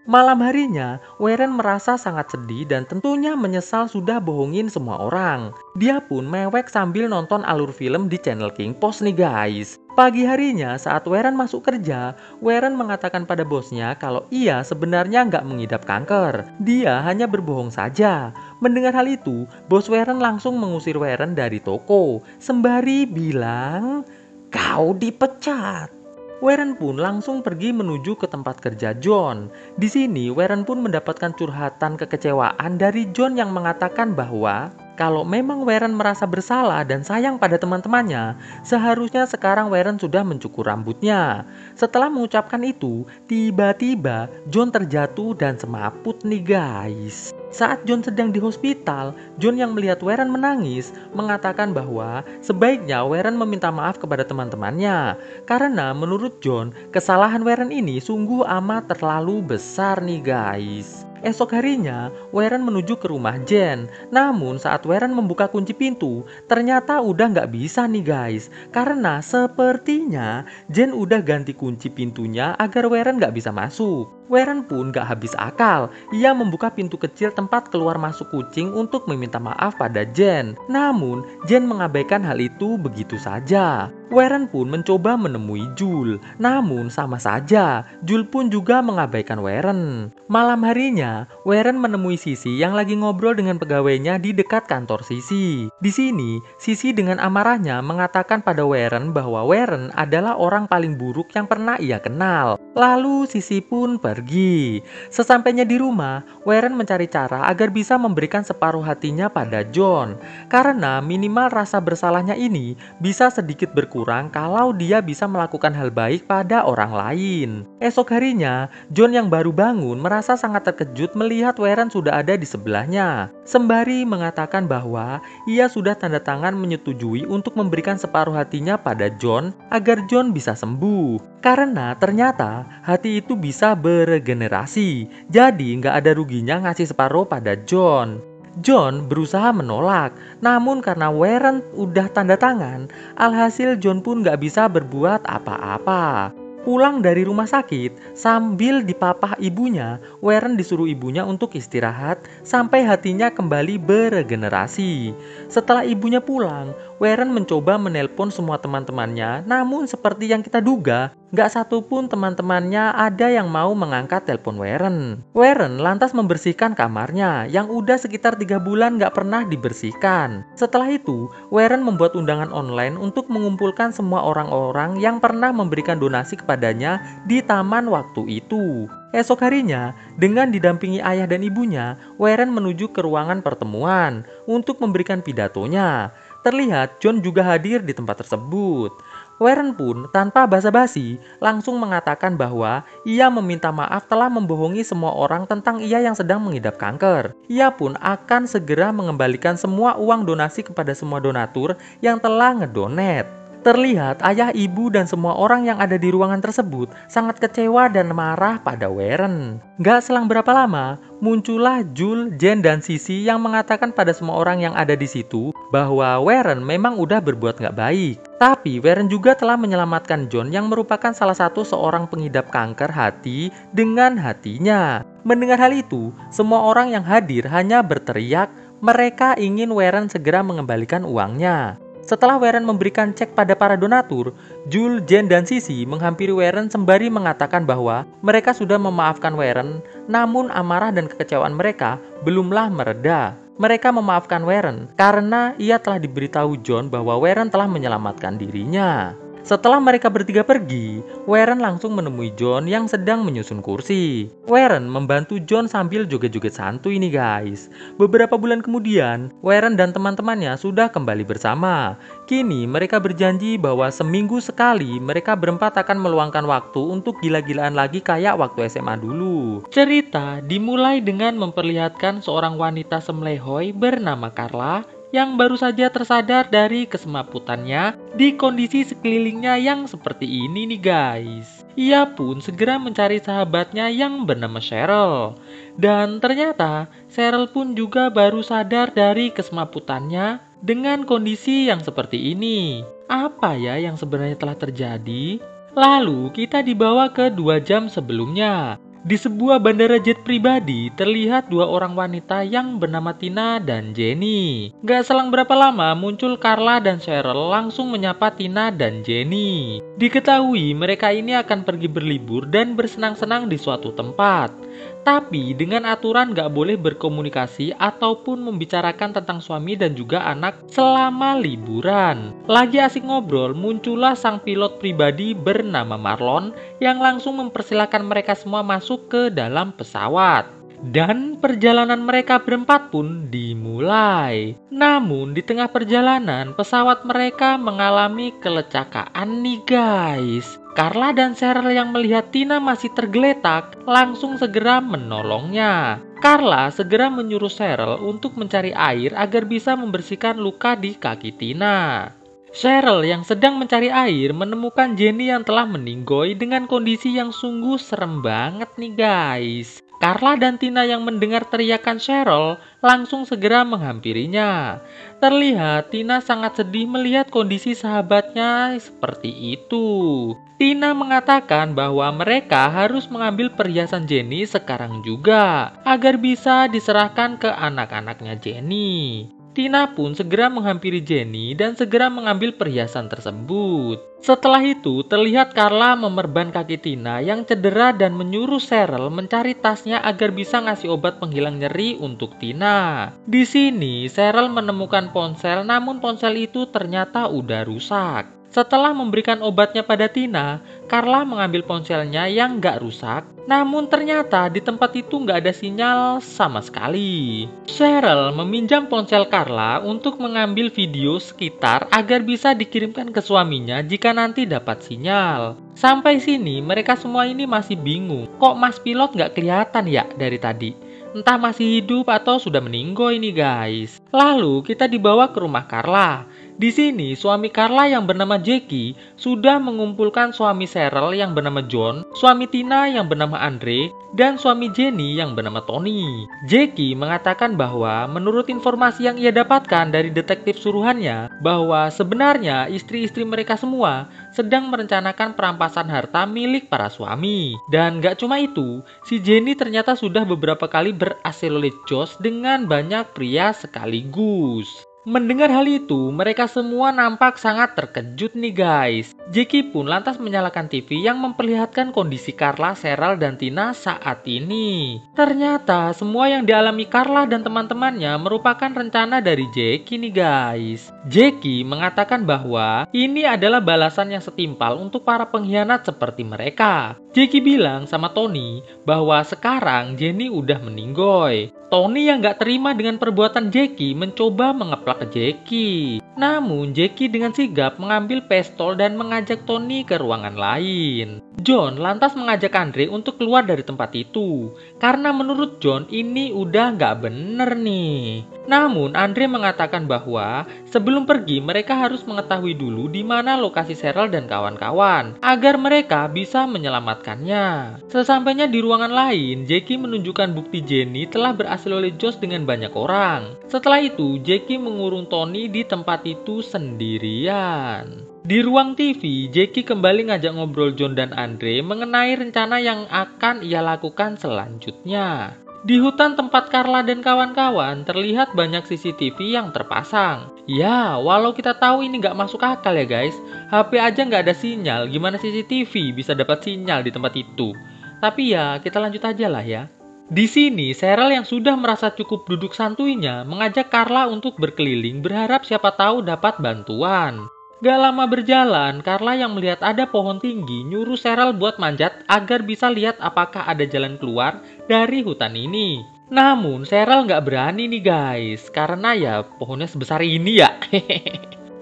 Malam harinya, Warren merasa sangat sedih dan tentunya menyesal sudah bohongin semua orang. Dia pun mewek sambil nonton alur film di channel King Post nih guys. Pagi harinya saat Warren masuk kerja, Warren mengatakan pada bosnya kalau ia sebenarnya nggak mengidap kanker. Dia hanya berbohong saja. Mendengar hal itu, bos Warren langsung mengusir Warren dari toko, sembari bilang, "Kau dipecat." Warren pun langsung pergi menuju ke tempat kerja John. Di sini Warren pun mendapatkan curhatan kekecewaan dari John yang mengatakan bahwa kalau memang Warren merasa bersalah dan sayang pada teman-temannya, seharusnya sekarang Warren sudah mencukur rambutnya. Setelah mengucapkan itu, tiba-tiba John terjatuh dan semaput nih guys. Saat John sedang di hospital, John yang melihat Warren menangis mengatakan bahwa sebaiknya Warren meminta maaf kepada teman-temannya. Karena menurut John, kesalahan Warren ini sungguh amat terlalu besar nih guys. Esok harinya, Warren menuju ke rumah Jane. Namun saat Warren membuka kunci pintu, ternyata udah nggak bisa nih guys. Karena sepertinya Jane udah ganti kunci pintunya agar Warren nggak bisa masuk. Warren pun gak habis akal. Ia membuka pintu kecil tempat keluar masuk kucing untuk meminta maaf pada Jane. Namun, Jane mengabaikan hal itu begitu saja. Warren pun mencoba menemui Jules. Namun sama saja, Jules pun juga mengabaikan Warren. Malam harinya, Warren menemui Sissy yang lagi ngobrol dengan pegawainya di dekat kantor Sissy. Di sini, Sissy dengan amarahnya mengatakan pada Warren bahwa Warren adalah orang paling buruk yang pernah ia kenal. Lalu Sissy pun pergi. Sesampainya di rumah, Warren mencari cara agar bisa memberikan separuh hatinya pada John. Karena minimal rasa bersalahnya ini bisa sedikit berkurang kalau dia bisa melakukan hal baik pada orang lain. Esok harinya, John yang baru bangun merasa sangat terkejut melihat Warren sudah ada di sebelahnya. Sembari mengatakan bahwa ia sudah tanda tangan menyetujui untuk memberikan separuh hatinya pada John agar John bisa sembuh. Karena ternyata hati itu bisa beregenerasi, jadi nggak ada ruginya ngasih separuh pada John. John berusaha menolak, namun karena Warren udah tanda tangan, alhasil John pun nggak bisa berbuat apa-apa. Pulang dari rumah sakit, sambil dipapah ibunya, Warren disuruh ibunya untuk istirahat sampai hatinya kembali beregenerasi. Setelah ibunya pulang, Warren mencoba menelpon semua teman-temannya, namun seperti yang kita duga, gak satupun teman-temannya ada yang mau mengangkat telepon Warren. Warren lantas membersihkan kamarnya yang udah sekitar 3 bulan gak pernah dibersihkan. Setelah itu, Warren membuat undangan online untuk mengumpulkan semua orang-orang yang pernah memberikan donasi kepadanya di taman waktu itu. Esok harinya, dengan didampingi ayah dan ibunya, Warren menuju ke ruangan pertemuan untuk memberikan pidatonya. Terlihat John juga hadir di tempat tersebut. Warren pun tanpa basa-basi langsung mengatakan bahwa ia meminta maaf telah membohongi semua orang tentang ia yang sedang mengidap kanker. Ia pun akan segera mengembalikan semua uang donasi kepada semua donatur yang telah ngedonet. Terlihat ayah, ibu, dan semua orang yang ada di ruangan tersebut sangat kecewa dan marah pada Warren. Gak selang berapa lama, muncullah Jules, Jane, dan Sissy yang mengatakan pada semua orang yang ada di situ bahwa Warren memang udah berbuat gak baik. Tapi Warren juga telah menyelamatkan John yang merupakan salah satu seorang pengidap kanker hati dengan hatinya. Mendengar hal itu, semua orang yang hadir hanya berteriak mereka ingin Warren segera mengembalikan uangnya. Setelah Warren memberikan cek pada para donatur, Jules, Jane, dan Sissy menghampiri Warren sembari mengatakan bahwa mereka sudah memaafkan Warren, namun amarah dan kekecewaan mereka belumlah mereda. Mereka memaafkan Warren karena ia telah diberitahu John bahwa Warren telah menyelamatkan dirinya. Setelah mereka bertiga pergi, Warren langsung menemui John yang sedang menyusun kursi. Warren membantu John sambil joget-joget santuy nih guys. Beberapa bulan kemudian, Warren dan teman-temannya sudah kembali bersama. Kini mereka berjanji bahwa seminggu sekali mereka berempat akan meluangkan waktu untuk gila-gilaan lagi kayak waktu SMA dulu. Cerita dimulai dengan memperlihatkan seorang wanita semlehoi bernama Carla yang baru saja tersadar dari kesemaputannya di kondisi sekelilingnya yang seperti ini nih guys. Ia pun segera mencari sahabatnya yang bernama Cheryl. Dan ternyata Cheryl pun juga baru sadar dari kesemaputannya dengan kondisi yang seperti ini. Apa ya yang sebenarnya telah terjadi? Lalu kita dibawa ke 2 jam sebelumnya. Di sebuah bandara jet pribadi, terlihat 2 orang wanita yang bernama Tina dan Jenny. Gak selang berapa lama muncul Carla dan Cheryl langsung menyapa Tina dan Jenny. Diketahui mereka ini akan pergi berlibur dan bersenang-senang di suatu tempat. Tapi dengan aturan gak boleh berkomunikasi ataupun membicarakan tentang suami dan juga anak selama liburan. Lagi asik ngobrol, muncullah sang pilot pribadi bernama Marlon yang langsung mempersilahkan mereka semua masuk ke dalam pesawat. Dan perjalanan mereka berempat pun dimulai. Namun di tengah perjalanan pesawat mereka mengalami kelecakaan nih guys. Carla dan Cheryl yang melihat Tina masih tergeletak langsung segera menolongnya. Carla segera menyuruh Cheryl untuk mencari air agar bisa membersihkan luka di kaki Tina. Cheryl yang sedang mencari air menemukan Jenny yang telah meninggoy dengan kondisi yang sungguh serem banget nih guys. Carla dan Tina yang mendengar teriakan Cheryl langsung segera menghampirinya. Terlihat Tina sangat sedih melihat kondisi sahabatnya seperti itu. Tina mengatakan bahwa mereka harus mengambil perhiasan Jenny sekarang juga agar bisa diserahkan ke anak-anaknya Jenny. Tina pun segera menghampiri Jenny dan segera mengambil perhiasan tersebut. Setelah itu, terlihat Carla memerban kaki Tina yang cedera dan menyuruh Cheryl mencari tasnya agar bisa ngasih obat penghilang nyeri untuk Tina. Di sini, Cheryl menemukan ponsel, namun ponsel itu ternyata udah rusak. Setelah memberikan obatnya pada Tina, Carla mengambil ponselnya yang gak rusak. Namun ternyata di tempat itu gak ada sinyal sama sekali. Cheryl meminjam ponsel Carla untuk mengambil video sekitar agar bisa dikirimkan ke suaminya jika nanti dapat sinyal. Sampai sini mereka semua ini masih bingung. Kok Mas Pilot gak kelihatan ya dari tadi? Entah masih hidup atau sudah meninggal ini guys. Lalu kita dibawa ke rumah Carla. Di sini suami Carla yang bernama Jackie sudah mengumpulkan suami Cheryl yang bernama John, suami Tina yang bernama Andre, dan suami Jenny yang bernama Tony. Jackie mengatakan bahwa menurut informasi yang ia dapatkan dari detektif suruhannya, bahwa sebenarnya istri-istri mereka semua sedang merencanakan perampasan harta milik para suami. Dan gak cuma itu, si Jenny ternyata sudah beberapa kali berhasil oleh Josh dengan banyak pria sekaligus. Mendengar hal itu, mereka semua nampak sangat terkejut nih guys. Jackie pun lantas menyalakan TV yang memperlihatkan kondisi Carla, Cheryl, dan Tina saat ini. Ternyata semua yang dialami Carla dan teman-temannya merupakan rencana dari Jackie nih guys. Jackie mengatakan bahwa ini adalah balasan yang setimpal untuk para pengkhianat seperti mereka. Jackie bilang sama Tony bahwa sekarang Jenny udah meninggoy. Tony yang gak terima dengan perbuatan Jackie mencoba mengeplak ke Jackie. Namun Jackie dengan sigap mengambil pistol dan mengajak Tony ke ruangan lain. John lantas mengajak Andre untuk keluar dari tempat itu. Karena menurut John ini udah gak bener nih. Namun Andre mengatakan bahwa sebelum pergi mereka harus mengetahui dulu di mana lokasi Cheryl dan kawan-kawan agar mereka bisa menyelamatkannya. Sesampainya di ruangan lain, Jackie menunjukkan bukti Jenny telah berhasil oleh Josh dengan banyak orang. Setelah itu, Jackie mengurung Tony di tempat itu sendirian. Di ruang TV, Jackie kembali ngajak ngobrol John dan Andre mengenai rencana yang akan ia lakukan selanjutnya. Di hutan tempat Carla dan kawan-kawan terlihat banyak CCTV yang terpasang. Ya, walau kita tahu ini nggak masuk akal ya guys. HP aja nggak ada sinyal, gimana CCTV bisa dapat sinyal di tempat itu? Tapi ya, kita lanjut aja lah ya. Di sini, Cheryl yang sudah merasa cukup duduk santuinya mengajak Carla untuk berkeliling berharap siapa tahu dapat bantuan. Gak lama berjalan, Carla yang melihat ada pohon tinggi nyuruh Cheryl buat manjat agar bisa lihat apakah ada jalan keluar dari hutan ini. Namun Cheryl gak berani nih guys, karena ya pohonnya sebesar ini ya.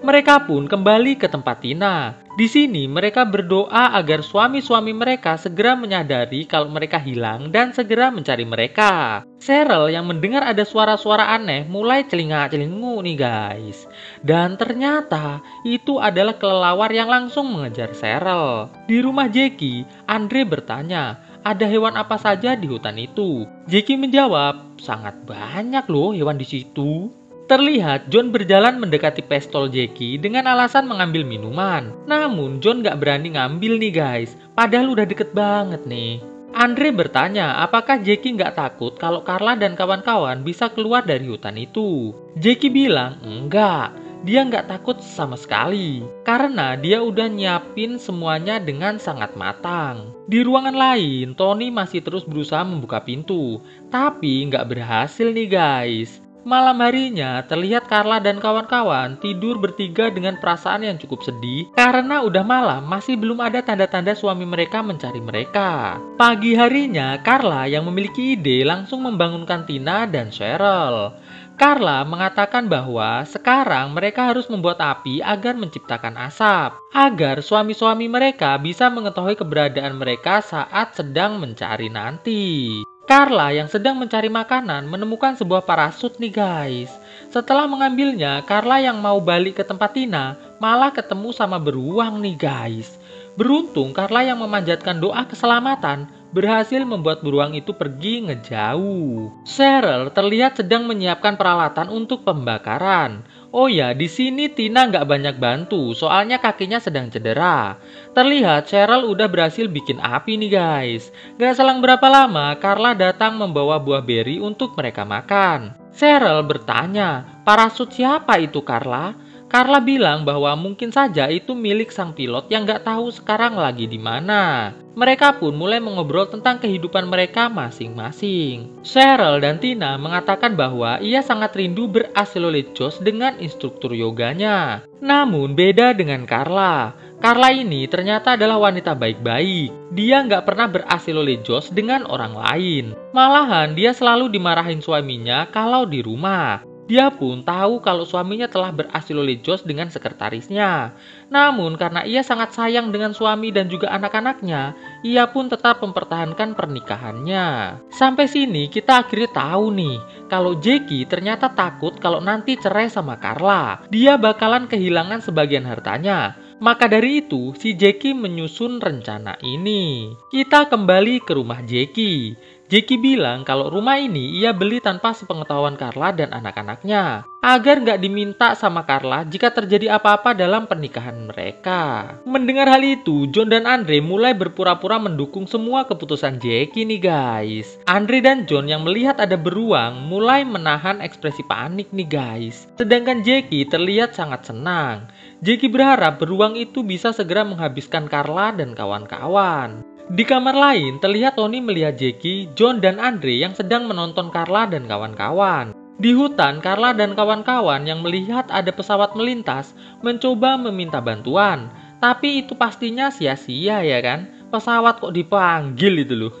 Mereka pun kembali ke tempat Tina. Di sini mereka berdoa agar suami-suami mereka segera menyadari kalau mereka hilang dan segera mencari mereka. Cheryl yang mendengar ada suara-suara aneh mulai celingak-celingu nih guys. Dan ternyata itu adalah kelelawar yang langsung mengejar Cheryl. Di rumah Jackie, Andre bertanya, ada hewan apa saja di hutan itu? Jackie menjawab, sangat banyak loh hewan di situ. Terlihat John berjalan mendekati pistol Jackie dengan alasan mengambil minuman. Namun John gak berani ngambil nih guys, padahal udah deket banget nih. Andre bertanya apakah Jackie gak takut kalau Carla dan kawan-kawan bisa keluar dari hutan itu. Jackie bilang enggak, dia gak takut sama sekali. Karena dia udah nyiapin semuanya dengan sangat matang. Di ruangan lain, Tony masih terus berusaha membuka pintu. Tapi gak berhasil nih guys. Malam harinya, terlihat Carla dan kawan-kawan tidur bertiga dengan perasaan yang cukup sedih karena udah malam masih belum ada tanda-tanda suami mereka mencari mereka. Pagi harinya, Carla yang memiliki ide langsung membangunkan Tina dan Cheryl. Carla mengatakan bahwa sekarang mereka harus membuat api agar menciptakan asap, agar suami-suami mereka bisa mengetahui keberadaan mereka saat sedang mencari nanti. Carla yang sedang mencari makanan menemukan sebuah parasut nih guys. Setelah mengambilnya, Carla yang mau balik ke tempat Tina malah ketemu sama beruang nih guys. Beruntung Carla yang memanjatkan doa keselamatan berhasil membuat beruang itu pergi ngejauh. Cheryl terlihat sedang menyiapkan peralatan untuk pembakaran. Oh ya, di sini Tina nggak banyak bantu, soalnya kakinya sedang cedera. Terlihat Cheryl udah berhasil bikin api nih guys. Gak selang berapa lama, Carla datang membawa buah beri untuk mereka makan. Cheryl bertanya, parasut siapa itu Carla? Carla bilang bahwa mungkin saja itu milik sang pilot yang gak tahu sekarang lagi di mana. Mereka pun mulai mengobrol tentang kehidupan mereka masing-masing. Cheryl dan Tina mengatakan bahwa ia sangat rindu berasilolijos dengan instruktur yoganya. Namun beda dengan Carla. Carla ini ternyata adalah wanita baik-baik. Dia nggak pernah berasilolijos dengan orang lain. Malahan dia selalu dimarahin suaminya kalau di rumah. Dia pun tahu kalau suaminya telah berasilolijos dengan sekretarisnya. Namun karena ia sangat sayang dengan suami dan juga anak-anaknya, ia pun tetap mempertahankan pernikahannya. Sampai sini kita akhirnya tahu nih, kalau Jackie ternyata takut kalau nanti cerai sama Carla. Dia bakalan kehilangan sebagian hartanya. Maka dari itu, si Jackie menyusun rencana ini. Kita kembali ke rumah Jackie. Jackie bilang kalau rumah ini ia beli tanpa sepengetahuan Carla dan anak-anaknya, agar nggak diminta sama Carla jika terjadi apa-apa dalam pernikahan mereka. Mendengar hal itu, John dan Andre mulai berpura-pura mendukung semua keputusan Jackie nih guys. Andre dan John yang melihat ada beruang mulai menahan ekspresi panik nih guys. Sedangkan Jackie terlihat sangat senang. Jackie berharap beruang itu bisa segera menghabiskan Carla dan kawan-kawan. Di kamar lain, terlihat Tony melihat Jackie, John, dan Andre yang sedang menonton Carla dan kawan-kawan. Di hutan, Carla dan kawan-kawan yang melihat ada pesawat melintas mencoba meminta bantuan. Tapi itu pastinya sia-sia ya kan? Pesawat kok dipanggil itu loh.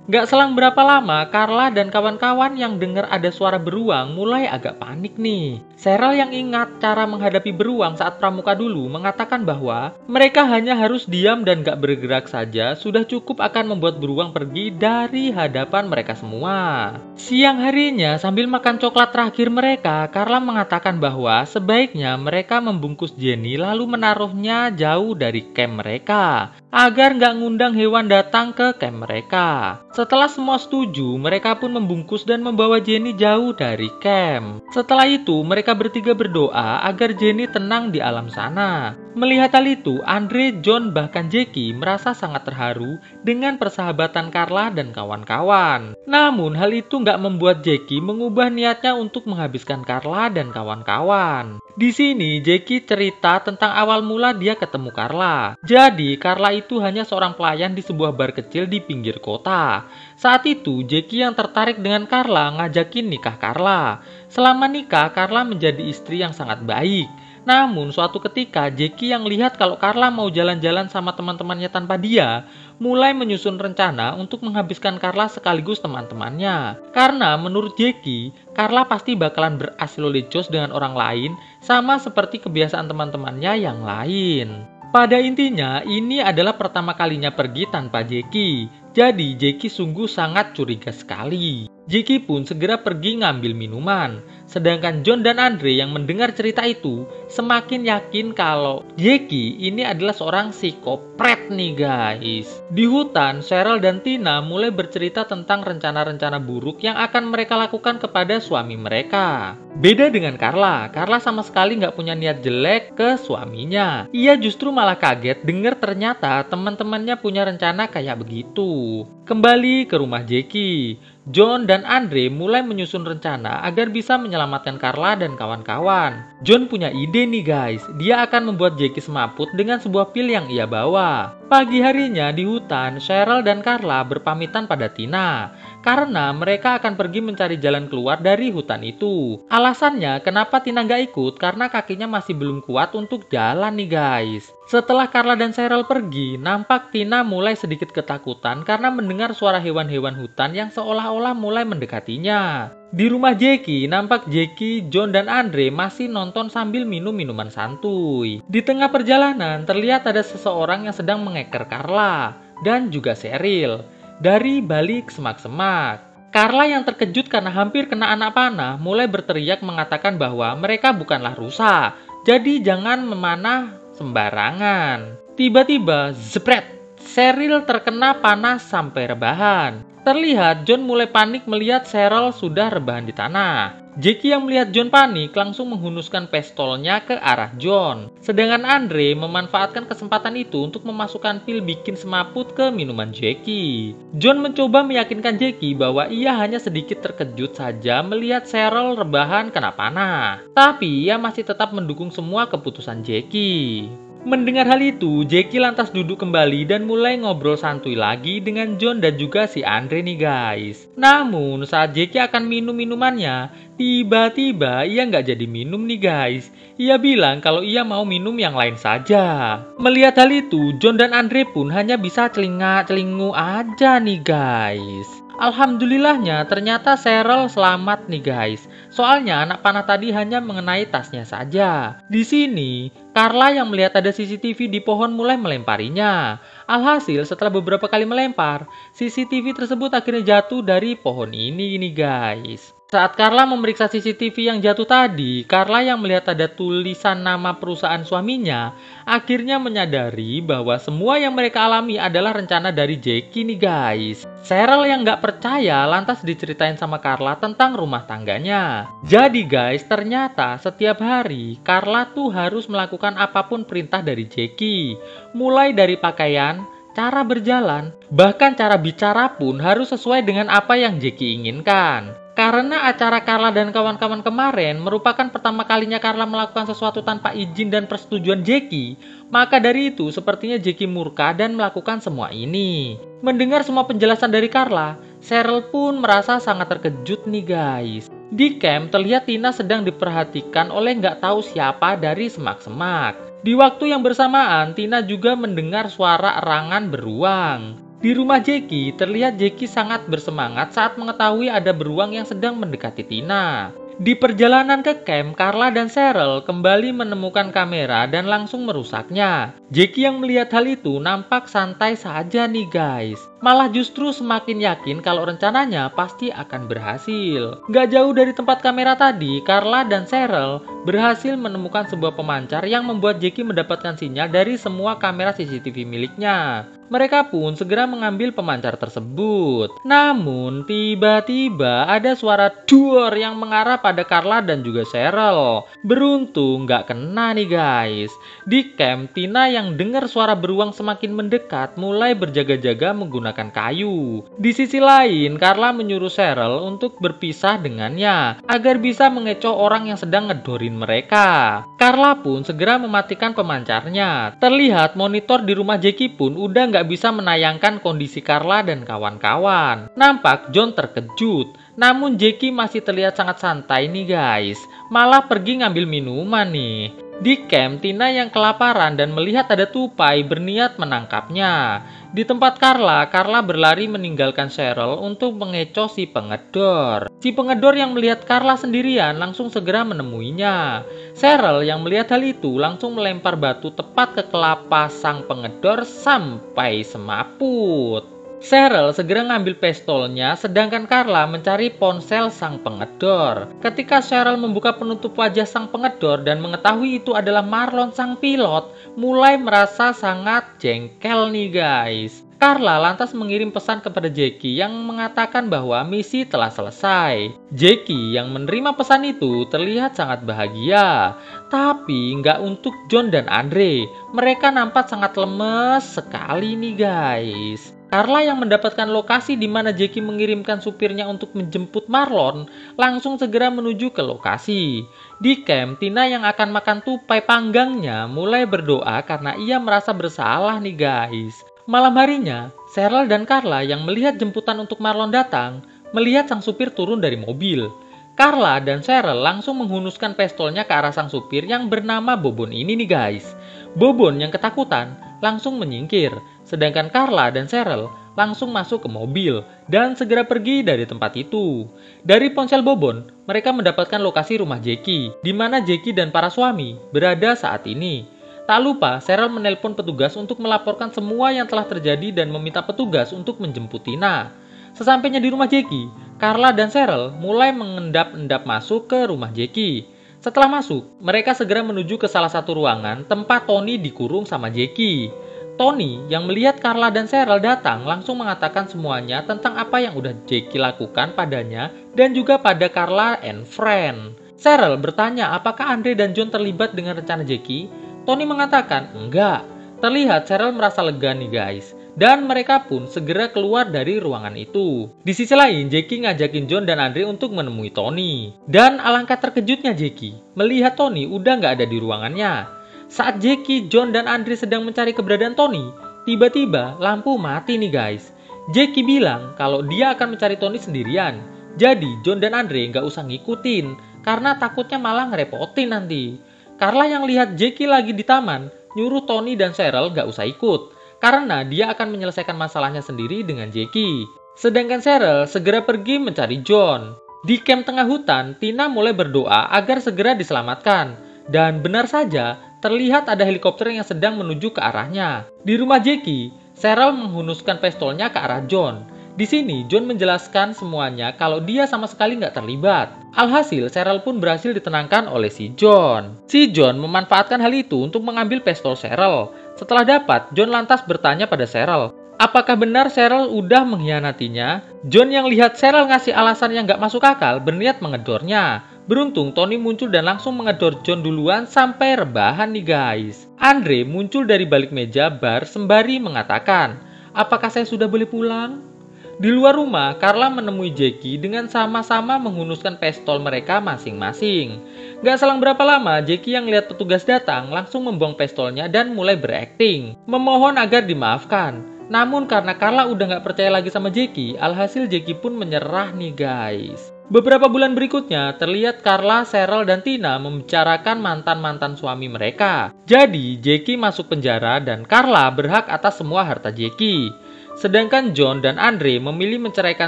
Gak selang berapa lama, Carla dan kawan-kawan yang dengar ada suara beruang mulai agak panik nih. Cheryl yang ingat cara menghadapi beruang saat pramuka dulu mengatakan bahwa mereka hanya harus diam dan gak bergerak saja sudah cukup akan membuat beruang pergi dari hadapan mereka semua. Siang harinya sambil makan coklat terakhir mereka, Carla mengatakan bahwa sebaiknya mereka membungkus Jenny lalu menaruhnya jauh dari camp mereka agar gak ngundang hewan datang ke camp mereka. Setelah semua setuju, mereka pun membungkus dan membawa Jenny jauh dari camp. Setelah itu, mereka bertiga berdoa agar Jenny tenang di alam sana. Melihat hal itu, Andre, John, bahkan Jackie merasa sangat terharu dengan persahabatan Carla dan kawan-kawan. Namun, hal itu nggak membuat Jackie mengubah niatnya untuk menghabiskan Carla dan kawan-kawan. Di sini, Jackie cerita tentang awal mula dia ketemu Carla. Jadi, Carla itu hanya seorang pelayan di sebuah bar kecil di pinggir kota. Saat itu, Jackie yang tertarik dengan Carla ngajakin nikah Carla. Selama nikah, Carla menjadi istri yang sangat baik. Namun, suatu ketika, Jackie yang lihat kalau Carla mau jalan-jalan sama teman-temannya tanpa dia, mulai menyusun rencana untuk menghabiskan Carla sekaligus teman-temannya. Karena menurut Jackie, Carla pasti bakalan berasilolecos dengan orang lain, sama seperti kebiasaan teman-temannya yang lain. Pada intinya, ini adalah pertama kalinya pergi tanpa Jackie. Jadi, Jackie sungguh sangat curiga sekali. Jackie pun segera pergi ngambil minuman. Sedangkan John dan Andre yang mendengar cerita itu semakin yakin kalau Jackie ini adalah seorang psikopret nih guys. Di hutan, Cheryl dan Tina mulai bercerita tentang rencana-rencana buruk yang akan mereka lakukan kepada suami mereka. Beda dengan Carla, Carla sama sekali nggak punya niat jelek ke suaminya. Ia justru malah kaget dengar ternyata teman-temannya punya rencana kayak begitu. Kembali ke rumah Jackie, John dan Andre mulai menyusun rencana agar bisa menyelamatkan Carla dan kawan-kawan. John punya ide nih guys, dia akan membuat Jackie semaput dengan sebuah pil yang ia bawa. Pagi harinya di hutan, Cheryl dan Carla berpamitan pada Tina karena mereka akan pergi mencari jalan keluar dari hutan itu. Alasannya kenapa Tina nggak ikut karena kakinya masih belum kuat untuk jalan nih guys. Setelah Carla dan Cheryl pergi, nampak Tina mulai sedikit ketakutan karena mendengar suara hewan-hewan hutan yang seolah-olah mulai mendekatinya. Di rumah Jackie, nampak Jackie, John, dan Andre masih nonton sambil minum minuman santuy. Di tengah perjalanan, terlihat ada seseorang yang sedang mengeker Carla dan juga Cheryl dari balik semak-semak. Carla yang terkejut karena hampir kena anak panah mulai berteriak mengatakan bahwa mereka bukanlah rusa, jadi jangan memanah sembarangan. Tiba-tiba, zepret, Cheryl terkena panah sampai rebahan. Terlihat John mulai panik melihat Cheryl sudah rebahan di tanah. Jackie yang melihat John panik langsung menghunuskan pistolnya ke arah John. Sedangkan Andre memanfaatkan kesempatan itu untuk memasukkan pil bikin semaput ke minuman Jackie. John mencoba meyakinkan Jackie bahwa ia hanya sedikit terkejut saja melihat Cheryl rebahan kena panah. Tapi ia masih tetap mendukung semua keputusan Jackie. Mendengar hal itu, Jackie lantas duduk kembali dan mulai ngobrol santuy lagi dengan John dan juga si Andre nih guys. Namun saat Jackie akan minum minumannya, tiba-tiba ia nggak jadi minum nih guys. Ia bilang kalau ia mau minum yang lain saja. Melihat hal itu, John dan Andre pun hanya bisa celingak-celingu aja nih guys. Alhamdulillahnya ternyata Cheryl selamat nih guys. Soalnya anak panah tadi hanya mengenai tasnya saja. Di sini, Carla yang melihat ada CCTV di pohon mulai melemparinya. Alhasil setelah beberapa kali melempar, CCTV tersebut akhirnya jatuh dari pohon ini nih guys. Saat Carla memeriksa CCTV yang jatuh tadi, Carla yang melihat ada tulisan nama perusahaan suaminya, akhirnya menyadari bahwa semua yang mereka alami adalah rencana dari Jackie nih guys. Cheryl yang nggak percaya lantas diceritain sama Carla tentang rumah tangganya. Jadi guys, ternyata setiap hari Carla tuh harus melakukan apapun perintah dari Jackie. Mulai dari pakaian, cara berjalan, bahkan cara bicara pun harus sesuai dengan apa yang Jackie inginkan. Karena acara Carla dan kawan-kawan kemarin merupakan pertama kalinya Carla melakukan sesuatu tanpa izin dan persetujuan Jackie, maka dari itu sepertinya Jackie murka dan melakukan semua ini. Mendengar semua penjelasan dari Carla, Cheryl pun merasa sangat terkejut nih guys. Di camp terlihat Tina sedang diperhatikan oleh nggak tahu siapa dari semak-semak. Di waktu yang bersamaan, Tina juga mendengar suara erangan beruang. Di rumah Jackie, terlihat Jackie sangat bersemangat saat mengetahui ada beruang yang sedang mendekati Tina. Di perjalanan ke camp, Carla dan Cheryl kembali menemukan kamera dan langsung merusaknya. Jackie yang melihat hal itu nampak santai saja nih guys. Malah justru semakin yakin kalau rencananya pasti akan berhasil. Gak jauh dari tempat kamera tadi, Carla dan Cheryl berhasil menemukan sebuah pemancar yang membuat Jackie mendapatkan sinyal dari semua kamera CCTV miliknya. Mereka pun segera mengambil pemancar tersebut. Namun tiba-tiba ada suara duor yang mengarah pada Carla dan juga Cheryl. Beruntung gak kena nih guys. Di camp, Tina yang dengar suara beruang semakin mendekat mulai berjaga-jaga menggunakan menggunakan kayu. Di sisi lain, Carla menyuruh Cheryl untuk berpisah dengannya agar bisa mengecoh orang yang sedang ngedorin mereka. Carla pun segera mematikan pemancarnya. Terlihat monitor di rumah Jackie pun udah nggak bisa menayangkan kondisi Carla dan kawan-kawan. Nampak John terkejut. Namun Jackie masih terlihat sangat santai nih guys. Malah pergi ngambil minuman nih. Di camp, Tina yang kelaparan dan melihat ada tupai berniat menangkapnya. Di tempat Carla berlari meninggalkan Cheryl untuk mengecoh si pengedor. Si pengedor yang melihat Carla sendirian langsung segera menemuinya. Cheryl yang melihat hal itu langsung melempar batu tepat ke kelapa sang pengedor sampai semaput. Cheryl segera ngambil pistolnya, sedangkan Carla mencari ponsel sang pengedor. Ketika Cheryl membuka penutup wajah sang pengedor dan mengetahui itu adalah Marlon sang pilot, mulai merasa sangat jengkel nih guys. Carla lantas mengirim pesan kepada Jackie yang mengatakan bahwa misi telah selesai. Jackie yang menerima pesan itu terlihat sangat bahagia. Tapi nggak untuk John dan Andre. Mereka nampak sangat lemes sekali nih guys. Carla yang mendapatkan lokasi di mana Jackie mengirimkan supirnya untuk menjemput Marlon, langsung segera menuju ke lokasi. Di camp, Tina yang akan makan tupai panggangnya mulai berdoa karena ia merasa bersalah nih guys. Malam harinya, Cheryl dan Carla yang melihat jemputan untuk Marlon datang, melihat sang supir turun dari mobil. Carla dan Cheryl langsung menghunuskan pistolnya ke arah sang supir yang bernama Bobon ini nih guys. Bobon yang ketakutan langsung menyingkir, sedangkan Carla dan Cheryl langsung masuk ke mobil dan segera pergi dari tempat itu. Dari ponsel Bobon, mereka mendapatkan lokasi rumah Jackie, di mana Jackie dan para suami berada saat ini. Tak lupa, Cheryl menelpon petugas untuk melaporkan semua yang telah terjadi dan meminta petugas untuk menjemput Tina. Sesampainya di rumah Jackie, Carla dan Cheryl mulai mengendap-endap masuk ke rumah Jackie. Setelah masuk, mereka segera menuju ke salah satu ruangan tempat Tony dikurung sama Jackie. Tony yang melihat Carla dan Cheryl datang langsung mengatakan semuanya tentang apa yang udah Jackie lakukan padanya dan juga pada Carla and friend. Cheryl bertanya apakah Andre dan John terlibat dengan rencana Jackie. Tony mengatakan enggak. Terlihat Cheryl merasa lega nih guys. Dan mereka pun segera keluar dari ruangan itu. Di sisi lain, Jackie ngajakin John dan Andre untuk menemui Tony. Dan alangkah terkejutnya Jackie melihat Tony udah nggak ada di ruangannya. Saat Jackie, John, dan Andre sedang mencari keberadaan Tony, tiba-tiba lampu mati nih guys. Jackie bilang kalau dia akan mencari Tony sendirian. Jadi John dan Andre nggak usah ngikutin karena takutnya malah ngerepotin nanti. Carla yang lihat Jackie lagi di taman, nyuruh Tony dan Cheryl nggak usah ikut. Karena dia akan menyelesaikan masalahnya sendiri dengan Jackie. Sedangkan Cheryl segera pergi mencari John. Di camp tengah hutan, Tina mulai berdoa agar segera diselamatkan. Dan benar saja, terlihat ada helikopter yang sedang menuju ke arahnya. Di rumah Jackie, Cheryl menghunuskan pistolnya ke arah John. Di sini, John menjelaskan semuanya kalau dia sama sekali nggak terlibat. Alhasil, Cheryl pun berhasil ditenangkan oleh si John. Si John memanfaatkan hal itu untuk mengambil pistol Cheryl. Setelah dapat, John lantas bertanya pada Cheryl, apakah benar Cheryl udah mengkhianatinya? John yang lihat Cheryl ngasih alasan yang nggak masuk akal berniat mengedornya. Beruntung Tony muncul dan langsung mengedor John duluan sampai rebahan nih guys. Andre muncul dari balik meja bar sembari mengatakan, apakah saya sudah boleh pulang? Di luar rumah, Carla menemui Jackie dengan sama-sama menghunuskan pistol mereka masing-masing. Gak selang berapa lama, Jackie yang lihat petugas datang langsung membuang pistolnya dan mulai berakting, memohon agar dimaafkan. Namun karena Carla udah gak percaya lagi sama Jackie, alhasil Jackie pun menyerah nih guys. Beberapa bulan berikutnya, terlihat Carla, Cheryl, dan Tina membicarakan mantan-mantan suami mereka. Jadi, Jackie masuk penjara dan Carla berhak atas semua harta Jackie. Sedangkan John dan Andre memilih menceraikan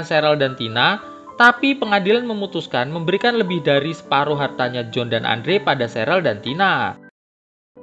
Cheryl dan Tina, tapi pengadilan memutuskan memberikan lebih dari separuh hartanya John dan Andre pada Cheryl dan Tina.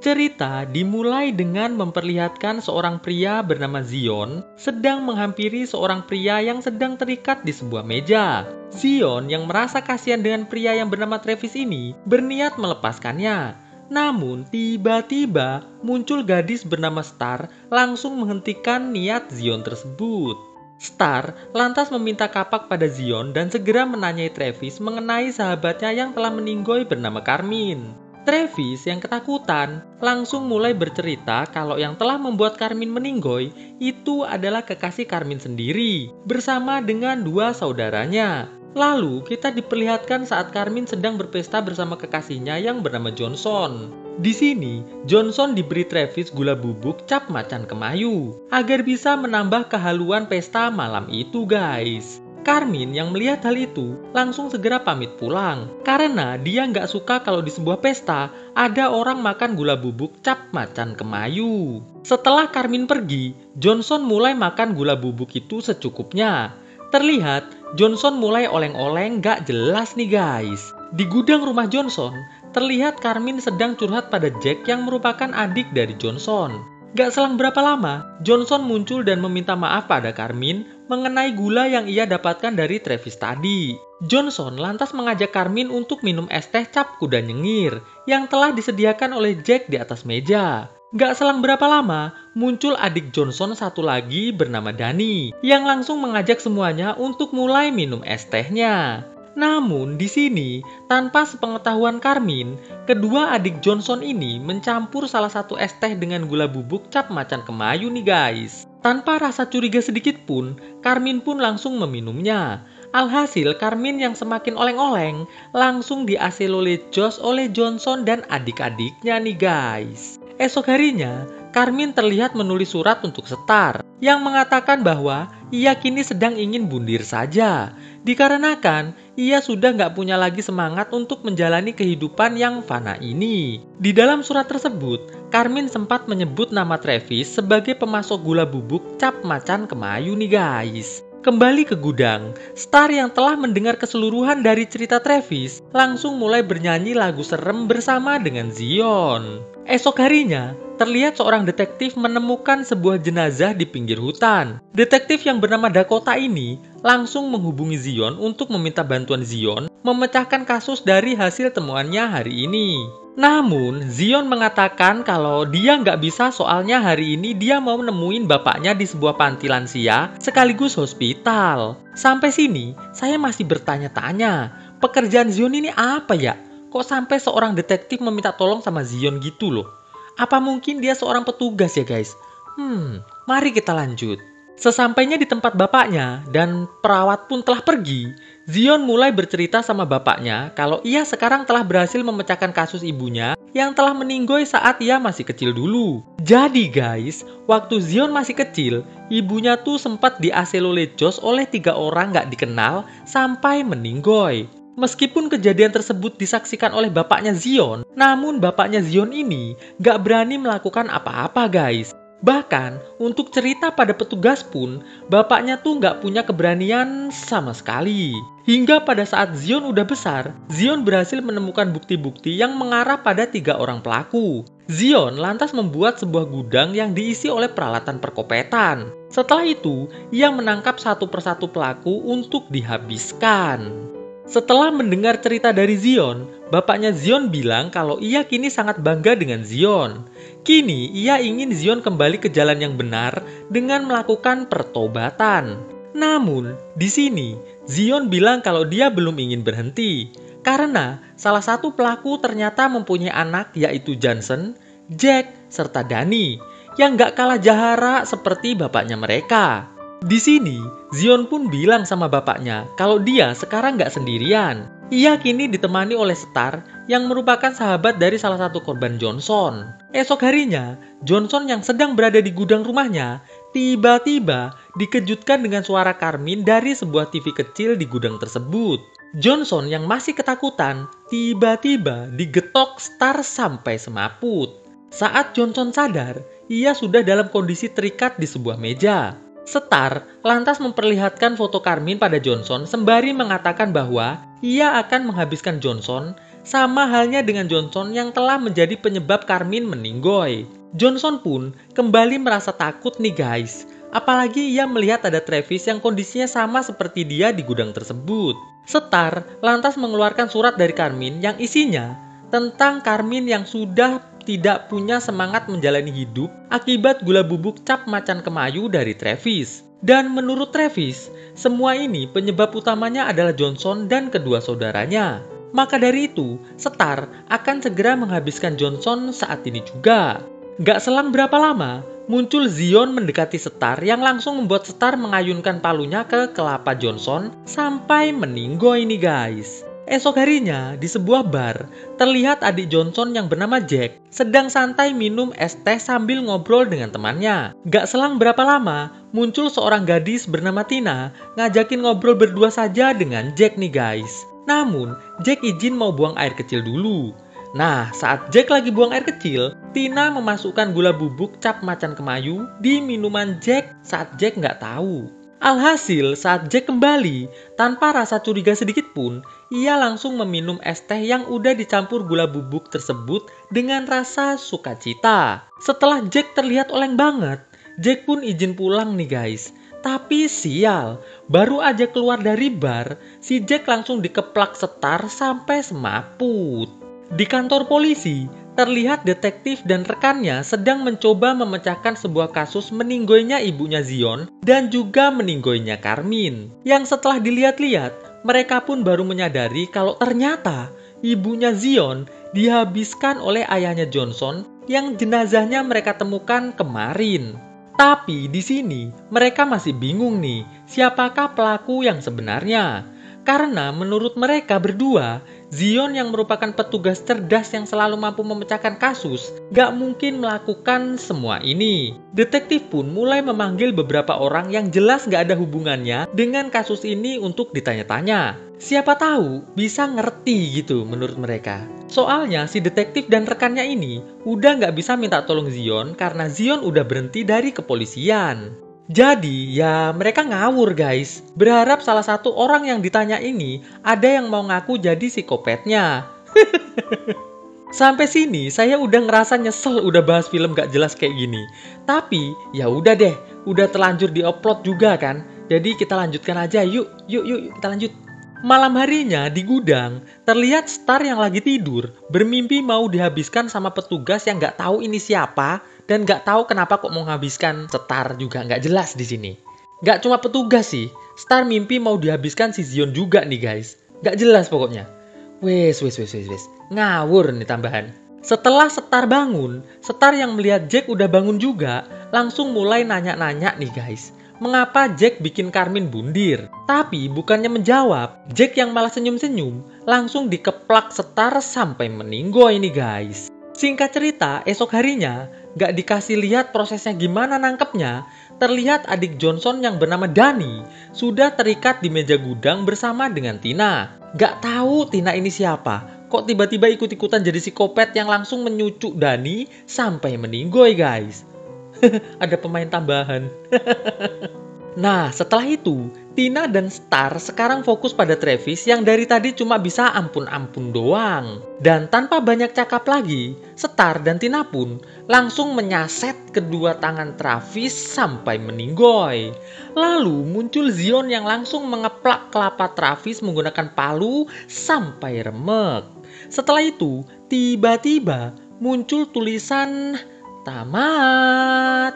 Cerita dimulai dengan memperlihatkan seorang pria bernama Zion sedang menghampiri seorang pria yang sedang terikat di sebuah meja. Zion yang merasa kasihan dengan pria yang bernama Travis ini berniat melepaskannya. Namun tiba-tiba muncul gadis bernama Star langsung menghentikan niat Zion tersebut. Star lantas meminta kapak pada Zion dan segera menanyai Travis mengenai sahabatnya yang telah meninggoy bernama Carmine. Travis yang ketakutan langsung mulai bercerita kalau yang telah membuat Carmine meninggoy itu adalah kekasih Carmine sendiri bersama dengan dua saudaranya. Lalu kita diperlihatkan saat Carmine sedang berpesta bersama kekasihnya yang bernama Johnson. Di sini, Johnson diberi Travis gula bubuk cap macan kemayu agar bisa menambah kehaluan pesta malam itu, guys. Carmine yang melihat hal itu langsung segera pamit pulang karena dia nggak suka kalau di sebuah pesta ada orang makan gula bubuk cap macan kemayu. Setelah Carmine pergi, Johnson mulai makan gula bubuk itu secukupnya. Terlihat Johnson mulai oleng-oleng gak jelas nih guys. Di gudang rumah Johnson, terlihat Carmine sedang curhat pada Jack yang merupakan adik dari Johnson. Gak selang berapa lama, Johnson muncul dan meminta maaf pada Carmine mengenai gula yang ia dapatkan dari Travis tadi. Johnson lantas mengajak Carmine untuk minum es teh cap kuda nyengir yang telah disediakan oleh Jack di atas meja. Gak selang berapa lama, muncul adik Johnson satu lagi bernama Danny yang langsung mengajak semuanya untuk mulai minum es tehnya. Namun di sini, tanpa sepengetahuan Carmine, kedua adik Johnson ini mencampur salah satu es teh dengan gula bubuk cap macan kemayu nih guys. Tanpa rasa curiga sedikit pun, Carmine pun langsung meminumnya. Alhasil Carmine yang semakin oleng-oleng langsung diaselolejos oleh Johnson dan adik-adiknya nih guys. Esok harinya, Carmine terlihat menulis surat untuk Star yang mengatakan bahwa ia kini sedang ingin bundir saja. Dikarenakan ia sudah nggak punya lagi semangat untuk menjalani kehidupan yang fana ini. Di dalam surat tersebut, Carmine sempat menyebut nama Travis sebagai pemasok gula bubuk cap macan kemayu nih guys. Kembali ke gudang, Star yang telah mendengar keseluruhan dari cerita Travis langsung mulai bernyanyi lagu serem bersama dengan Zion. Esok harinya, terlihat seorang detektif menemukan sebuah jenazah di pinggir hutan. Detektif yang bernama Dakota ini langsung menghubungi Zion untuk meminta bantuan Zion memecahkan kasus dari hasil temuannya hari ini. Namun, Zion mengatakan kalau dia nggak bisa soalnya hari ini dia mau nemuin bapaknya di sebuah panti lansia sekaligus hospital. Sampai sini, saya masih bertanya-tanya, pekerjaan Zion ini apa ya? Kok sampai seorang detektif meminta tolong sama Zion gitu loh? Apa mungkin dia seorang petugas ya guys? Mari kita lanjut. Sesampainya di tempat bapaknya dan perawat pun telah pergi, Zion mulai bercerita sama bapaknya kalau ia sekarang telah berhasil memecahkan kasus ibunya yang telah meninggoy saat ia masih kecil dulu. Jadi guys, waktu Zion masih kecil, ibunya tuh sempat diaselolejos oleh 3 orang gak dikenal sampai meninggoy. Meskipun kejadian tersebut disaksikan oleh bapaknya Zion, namun bapaknya Zion ini gak berani melakukan apa-apa guys. Bahkan, untuk cerita pada petugas pun, bapaknya tuh nggak punya keberanian sama sekali. Hingga pada saat Zion udah besar, Zion berhasil menemukan bukti-bukti yang mengarah pada 3 orang pelaku. Zion lantas membuat sebuah gudang yang diisi oleh peralatan perkopetan. Setelah itu, ia menangkap satu persatu pelaku untuk dihabiskan. Setelah mendengar cerita dari Zion, bapaknya Zion bilang kalau ia kini sangat bangga dengan Zion. Kini ia ingin Zion kembali ke jalan yang benar dengan melakukan pertobatan. Namun, di sini Zion bilang kalau dia belum ingin berhenti karena salah satu pelaku ternyata mempunyai anak yaitu Johnson, Jack, serta Danny yang gak kalah jahara seperti bapaknya mereka. Di sini, Zion pun bilang sama bapaknya kalau dia sekarang gak sendirian. Ia kini ditemani oleh Star yang merupakan sahabat dari salah satu korban Johnson. Esok harinya, Johnson yang sedang berada di gudang rumahnya tiba-tiba dikejutkan dengan suara Carmine dari sebuah TV kecil di gudang tersebut. Johnson yang masih ketakutan tiba-tiba digetok Star sampai semaput. Saat Johnson sadar, ia sudah dalam kondisi terikat di sebuah meja. Star lantas memperlihatkan foto Carmine pada Johnson sembari mengatakan bahwa ia akan menghabiskan Johnson sama halnya dengan Johnson yang telah menjadi penyebab Carmine meninggoy. Johnson pun kembali merasa takut nih guys, apalagi ia melihat ada Travis yang kondisinya sama seperti dia di gudang tersebut. Star lantas mengeluarkan surat dari Carmine yang isinya tentang Carmine yang sudah tidak punya semangat menjalani hidup akibat gula bubuk cap macan kemayu dari Travis. Dan menurut Travis, semua ini penyebab utamanya adalah Johnson dan kedua saudaranya. Maka dari itu, Star akan segera menghabiskan Johnson saat ini juga. Gak selang berapa lama, muncul Zion mendekati Star yang langsung membuat Star mengayunkan palunya ke kelapa Johnson sampai meninggoy nih guys. Esok harinya, di sebuah bar, terlihat adik Johnson yang bernama Jack sedang santai minum es teh sambil ngobrol dengan temannya. Gak selang berapa lama, muncul seorang gadis bernama Tina ngajakin ngobrol berdua saja dengan Jack nih guys. Namun, Jack izin mau buang air kecil dulu. Nah, saat Jack lagi buang air kecil, Tina memasukkan gula bubuk cap macan kemayu di minuman Jack saat Jack nggak tahu. Alhasil, saat Jack kembali, tanpa rasa curiga sedikit pun, ia langsung meminum es teh yang udah dicampur gula bubuk tersebut dengan rasa sukacita. Setelah Jack terlihat oleng banget, Jack pun izin pulang nih guys. Tapi sial, baru aja keluar dari bar, si Jack langsung dikeplak Star sampai semaput. Di kantor polisi, terlihat detektif dan rekannya sedang mencoba memecahkan sebuah kasus meninggoynya ibunya Zion dan juga meninggoynya Carmine. Yang setelah dilihat-lihat, mereka pun baru menyadari kalau ternyata ibunya Zion dihabiskan oleh ayahnya Johnson yang jenazahnya mereka temukan kemarin. Tapi di sini mereka masih bingung nih, siapakah pelaku yang sebenarnya? Karena menurut mereka berdua, Zion yang merupakan petugas cerdas yang selalu mampu memecahkan kasus, gak mungkin melakukan semua ini. Detektif pun mulai memanggil beberapa orang yang jelas gak ada hubungannya dengan kasus ini untuk ditanya-tanya. Siapa tahu bisa ngerti gitu menurut mereka. Soalnya si detektif dan rekannya ini udah gak bisa minta tolong Zion karena Zion udah berhenti dari kepolisian. Jadi ya mereka ngawur guys, berharap salah satu orang yang ditanya ini ada yang mau ngaku jadi psikopatnya. Sampai sini saya udah ngerasa nyesel udah bahas film gak jelas kayak gini. Tapi ya udah deh, udah terlanjur diupload juga kan. Jadi kita lanjutkan aja, yuk kita lanjut. Malam harinya di gudang, terlihat Star yang lagi tidur bermimpi mau dihabiskan sama petugas yang gak tahu ini siapa dan gak tahu kenapa kok mau menghabiskan Star juga gak jelas di sini. Gak cuma petugas sih, Star mimpi mau dihabiskan si Zion juga nih guys. Gak jelas pokoknya. Wes, ngawur nih tambahan. Setelah Star bangun, Star yang melihat Jack udah bangun juga langsung mulai nanya-nanya nih guys. Mengapa Jack bikin Carmine bundir? Tapi bukannya menjawab, Jack yang malah senyum-senyum langsung dikeplak Star sampai meninggoy ini guys. Singkat cerita, esok harinya gak dikasih lihat prosesnya gimana nangkepnya, terlihat adik Johnson yang bernama Dani sudah terikat di meja gudang bersama dengan Tina. Gak tahu Tina ini siapa, kok tiba-tiba ikut-ikutan jadi psikopat yang langsung menyucuk Dani sampai meninggoy guys. Ada pemain tambahan. Nah, setelah itu, Tina dan Star sekarang fokus pada Travis yang dari tadi cuma bisa ampun-ampun doang. Dan tanpa banyak cakap lagi, Star dan Tina pun langsung menyaset kedua tangan Travis sampai meninggoy. Lalu muncul Zion yang langsung mengeplak kelapa Travis menggunakan palu sampai remek. Setelah itu, tiba-tiba muncul tulisan tamat.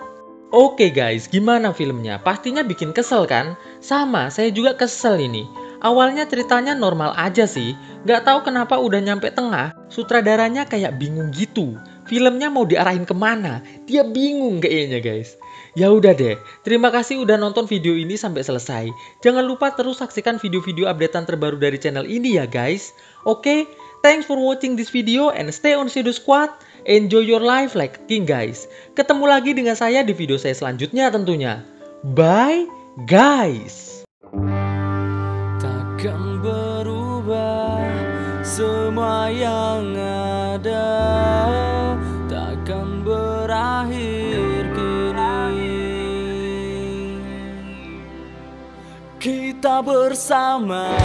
Oke guys, gimana filmnya? Pastinya bikin kesel kan? Sama, saya juga kesel ini. Awalnya ceritanya normal aja sih. Gak tahu kenapa udah nyampe tengah, sutradaranya kayak bingung gitu. Filmnya mau diarahin kemana? Dia bingung kayaknya guys. Ya udah deh, terima kasih udah nonton video ini sampai selesai. Jangan lupa terus saksikan video-video updatean terbaru dari channel ini ya guys. Oke, thanks for watching this video and stay on Shadow Squad. Enjoy your life like a king guys. Ketemu lagi dengan saya di video saya selanjutnya tentunya. Bye guys. Takkan berubah semua yang ada, takkan berakhir kini. Kita bersama.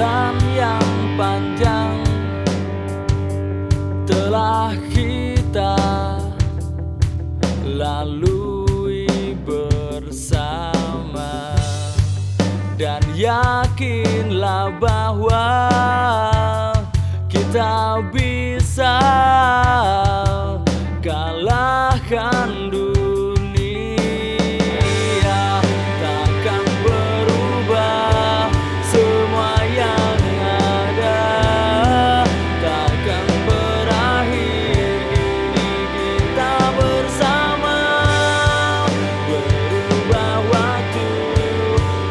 jalan yang panjang telah kita lalui bersama, dan yakinlah bahwa kita bisa kalahkan dunia. Takkan berubah semua yang ada, takkan berakhir ini kita bersama. Berubah waktu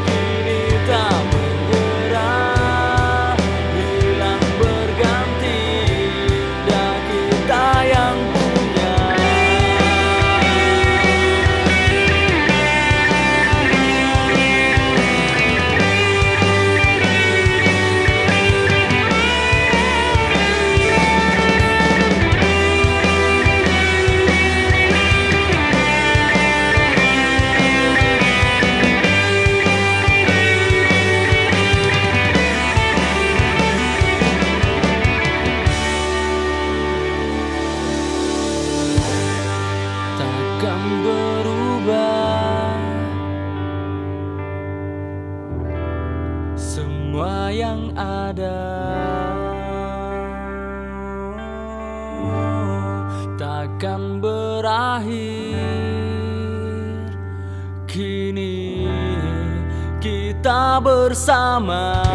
kini tak menyerah, hilang berganti indah kita yang punya. Takkan berubah semua yang ada, takkan berakhir kini kita bersama.